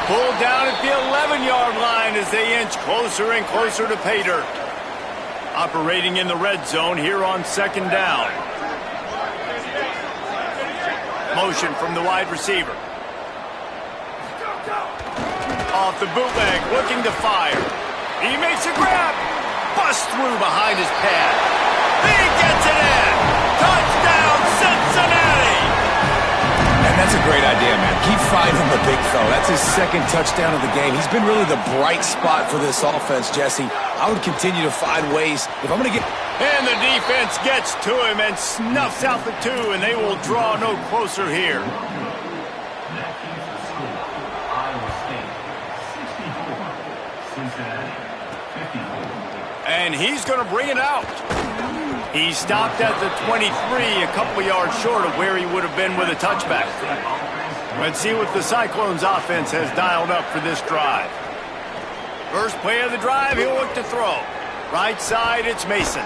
Pulled down at the 11-yard line as they inch closer and closer to pay dirt. Operating in the red zone here on 2nd down. Motion from the wide receiver. Off the bootleg, looking to fire. He makes a grab. Busts through behind his pad. He gets it in. Touchdown, Cincinnati! And that's That's a great idea, man. Keep finding the big fella. That's his second touchdown of the game. He's been really the bright spot for this offense, Jesse. I would continue to find ways. If I'm going to get... And the defense gets to him and snuffs out the 2, and they will draw no closer here. That keeps the score. Iowa State 64, Cincinnati 54. And he's going to bring it out. He stopped at the 23, a couple yards short of where he would have been with a touchback. Let's see what the Cyclones offense has dialed up for this drive. First play of the drive, he'll look to throw. Right side, it's Mason.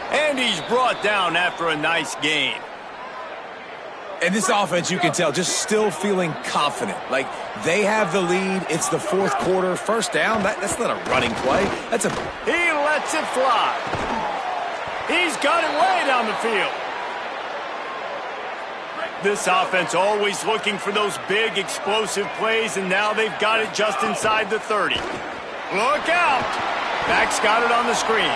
And he's brought down after a nice gain. And this offense, you can tell, just still feeling confident. Like, they have the lead. It's the fourth quarter. First down, that's not a running play. That's a... He lets it fly. He's got it way down the field. This offense always looking for those big, explosive plays, and now they've got it just inside the 30. Look out! Max got it on the screen.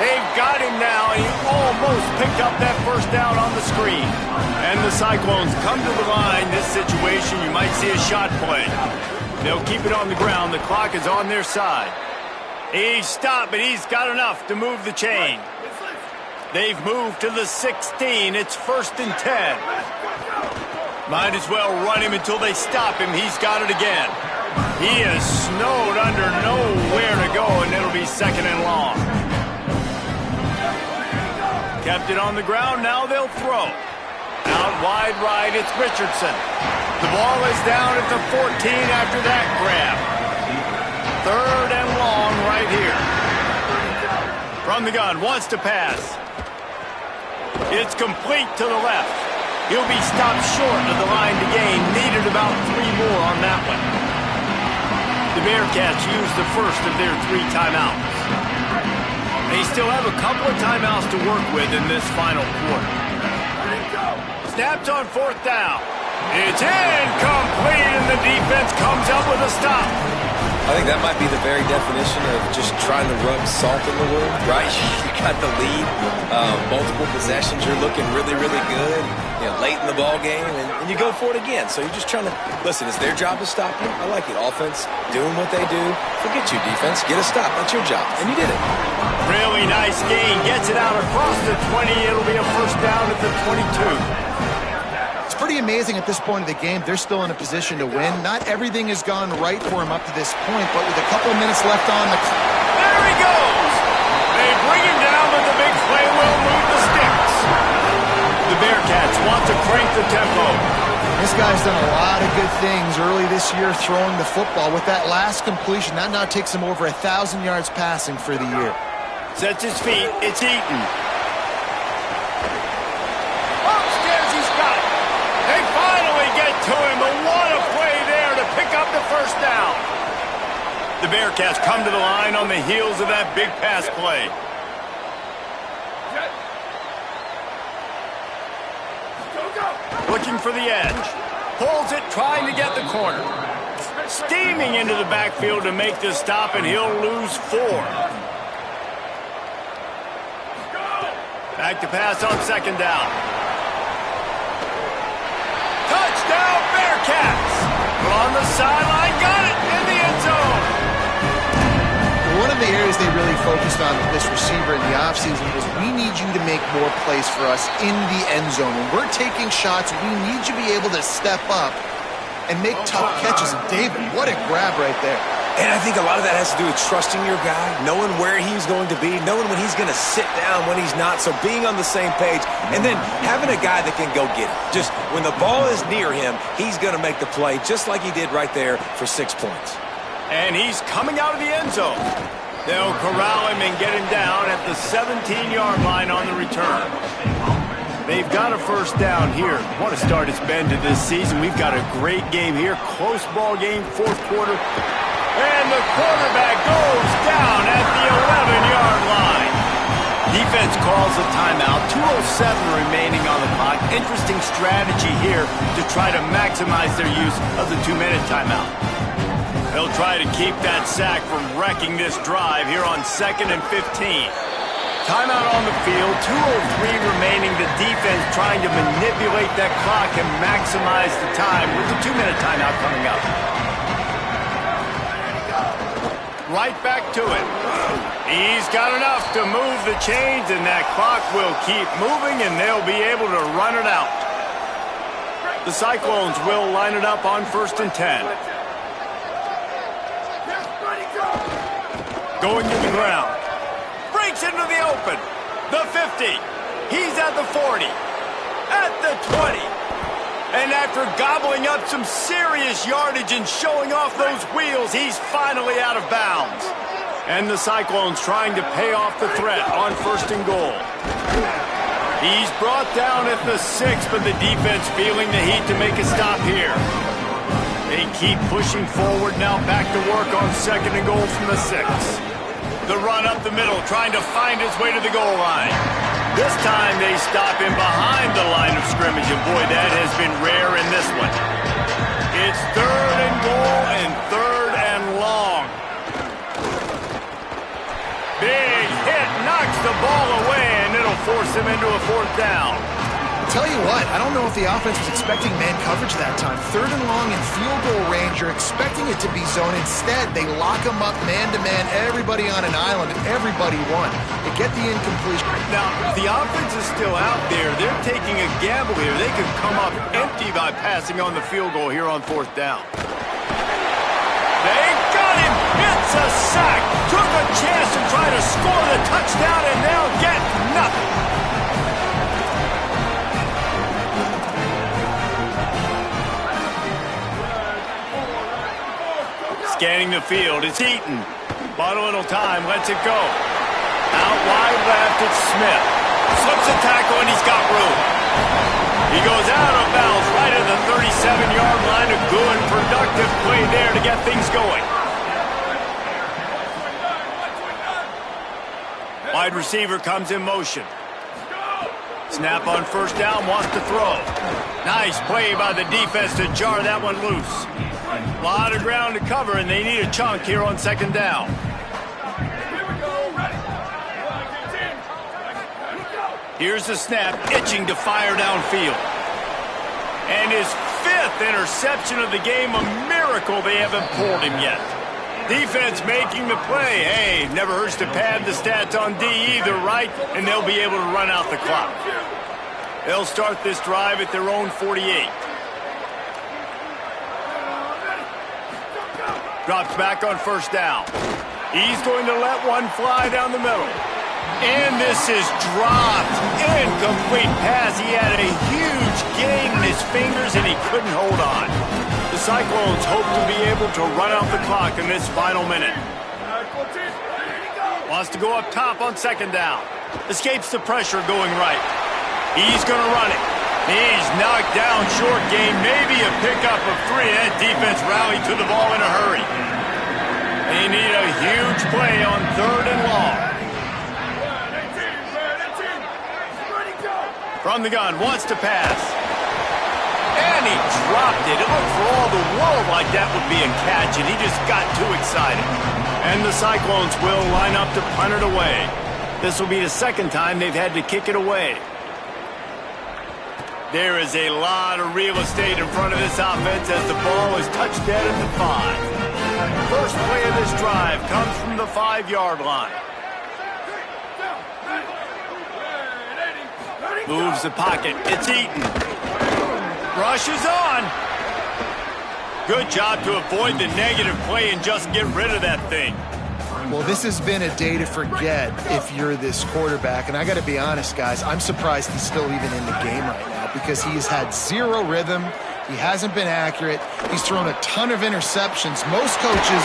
They've got him now, and he almost picked up that first down on the screen. And the Cyclones come to the line. This situation, you might see a shot play. They'll keep it on the ground. The clock is on their side. He's stopped, but he's got enough to move the chain. They've moved to the 16. It's 1st and 10. Might as well run him until they stop him. He's got it again. He is snowed under, nowhere to go, and it'll be 2nd and long. Kept it on the ground, now they'll throw. Out wide right, it's Richardson. The ball is down at the 14 after that grab. 3rd and long right here. From the gun, wants to pass. It's complete to the left. He'll be stopped short of the line to gain. Needed about 3 more on that one. The Bearcats used the first of their 3 timeouts. They still have a couple of timeouts to work with in this final quarter. Snapped on 4th down. It's incomplete, and the defense comes up with a stop. I think that might be the very definition of just trying to rub salt in the wound, right? You got the lead, multiple possessions, you're looking really, really good, late in the ball game, and you go for it again. So you're just trying to, listen, it's their job to stop you. I like it. Offense, doing what they do. Forget you, defense. Get a stop. That's your job. And you did it. Really nice gain. Gets it out across the 20. It'll be a 1st down at the 22. It's pretty amazing at this point of the game. They're still in a position to win. Not everything has gone right for him up to this point, but with a couple of minutes left on the clock. There he goes! They bring him down, but the big play will move the sticks. The Bearcats want to crank the tempo. This guy's done a lot of good things early this year throwing the football. With that last completion, that now takes him over 1,000 yards passing for the year. Sets his feet. It's Eaton. Upstairs, he's got it. They finally get to him, but what a play there to pick up the 1st down. The Bearcats come to the line on the heels of that big pass play. Looking for the edge. Pulls it, trying to get the corner. Steaming into the backfield to make the stop, and he'll lose 4. Back to pass on 2nd down. Touchdown, Bearcats! On the sideline, got it in the end zone. One of the areas they really focused on with this receiver in the offseason was, we need you to make more plays for us in the end zone. When we're taking shots, we need you to be able to step up and make tough catches. And David, what a grab right there. And I think a lot of that has to do with trusting your guy, knowing where he's going to be, knowing when he's going to sit down, when he's not, so being on the same page, and then having a guy that can go get it. Just when the ball is near him, he's going to make the play, just like he did right there for 6 points. And he's coming out of the end zone. They'll corral him and get him down at the 17-yard line on the return. They've got a 1st down here. What a start it's been to this season. We've got a great game here. Close ball game, 4th quarter. And the quarterback goes down at the 11-yard line. Defense calls a timeout. 2:07 remaining on the clock. Interesting strategy here to try to maximize their use of the 2-minute timeout. They'll try to keep that sack from wrecking this drive here on 2nd and 15. Timeout on the field, 2:03 remaining. The defense trying to manipulate that clock and maximize the time with the 2-minute timeout coming up. Right back to it. He's got enough to move the chains, and that clock will keep moving, and they'll be able to run it out. The Cyclones will line it up on 1st and 10. Going to the ground. Breaks into the open. The 50. He's at the 40. At the 20. And after gobbling up some serious yardage and showing off those wheels, he's finally out of bounds. And the Cyclones trying to pay off the threat on 1st and goal. He's brought down at the 6, but the defense feeling the heat to make a stop here. They keep pushing forward now, back to work on 2nd and goal from the 6. The run up the middle, trying to find his way to the goal line. This time they stop him behind the line of scrimmage, and boy, that has been rare in this one. It's 3rd and goal and 3rd and long. Big hit, knocks the ball away, and it'll force him into a 4th down. Tell you what, I don't know if the offense was expecting man coverage that time. 3rd and long in field goal range, you're expecting it to be zone. Instead, they lock them up man-to-man, everybody on an island, and everybody won. They get the incompletion. Now, The offense is still out there. They're taking a gamble here. They could come up empty by passing on the field goal here on 4th down. They got him. It's a sack. Took a chance to try to score the touchdown, and they'll get nothing. Scanning the field, it's Eaton. Bought a little time, lets it go. Out wide left, it's Smith. Slips a tackle, and he's got room. He goes out of bounds right at the 37-yard line. A good, productive play there to get things going. Wide receiver comes in motion. Snap on 1st down, wants to throw. Nice play by the defense to jar that one loose. A lot of ground to cover, and they need a chunk here on 2nd down. Here's the snap, itching to fire downfield. And his 5th interception of the game, a miracle they haven't pulled him yet. Defense making the play. Hey, never hurts to pad the stats on D either, right? And they'll be able to run out the clock. They'll start this drive at their own 48. Drops back on 1st down. He's going to let one fly down the middle. And this is dropped. Incomplete pass. He had a huge gain in his fingers, and he couldn't hold on. The Cyclones hope to be able to run out the clock in this final minute. Wants to go up top on 2nd down. Escapes the pressure going right. He's going to run it. He's knocked down short game. Maybe a pickup of 3. That defense rallied to the ball in a hurry. They need a huge play on 3rd and long. From the gun, wants to pass. And he dropped it. It looked for all the world like that would be a catch, and he just got too excited. And the Cyclones will line up to punt it away. This will be the 2nd time they've had to kick it away. There is a lot of real estate in front of this offense as the ball is touched dead at the 5. First play of this drive comes from the 5-yard line. Moves the pocket. It's Eaton. Rushes on. Good job to avoid the negative play and just get rid of that thing. Well, this has been a day to forget if you're this quarterback. And I got to be honest, guys, I'm surprised he's still even in the game right now because he has had 0 rhythm. He hasn't been accurate. He's thrown a ton of interceptions. Most coaches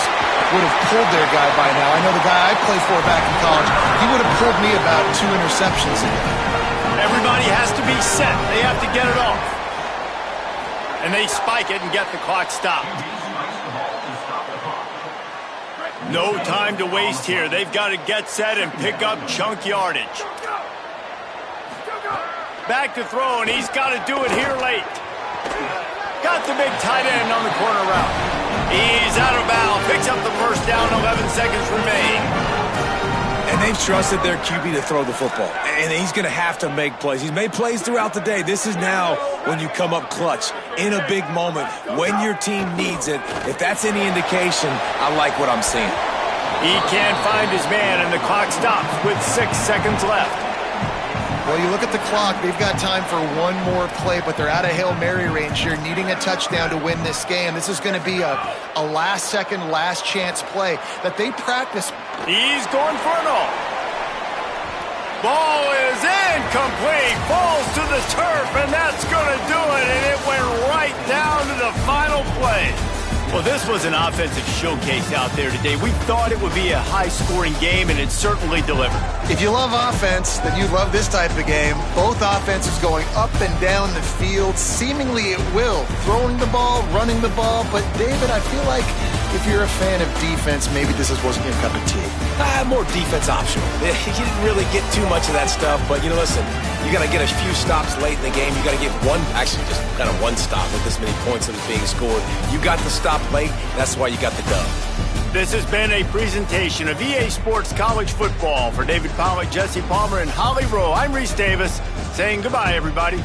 would have pulled their guy by now. I know the guy I played for back in college, he would have pulled me about 2 interceptions ago. Everybody has to be set. They have to get it off. And they spike it and get the clock stopped. No time to waste here. They've got to get set and pick up chunk yardage. Back to throw, and he's got to do it here late. Got the big tight end on the corner route. He's out of bounds. Picks up the 1st down. 11 seconds remain. And they've trusted their QB to throw the football, and he's going to have to make plays. He's made plays throughout the day. This is now when you come up clutch in a big moment when your team needs it. If that's any indication, I like what I'm seeing. He can't find his man, and the clock stops with 6 seconds left. Well, you look at the clock, they've got time for one more play, but they're out of Hail Mary range here, needing a touchdown to win this game. This is going to be a last-second, last-chance play that they practice. He's going for it all. Ball is incomplete, falls to the turf, and that's going to do it, and it went right down to the final play. Well, this was an offensive showcase out there today. We thought it would be a high-scoring game, and it certainly delivered. If you love offense, then you love this type of game. Both offenses going up and down the field, seemingly at will. Throwing the ball, running the ball. But, David, I feel like if you're a fan of defense, maybe this wasn't your cup of tea. More defense optional. You didn't really get too much of that stuff, but, listen, you got to get a few stops late in the game. You got to get just kind of one stop with this many points that was being scored. You got the stop late. That's why you got the dub. This has been a presentation of EA Sports College Football. For David Pollack, Jesse Palmer, and Holly Rowe, I'm Reese Davis saying goodbye, everybody.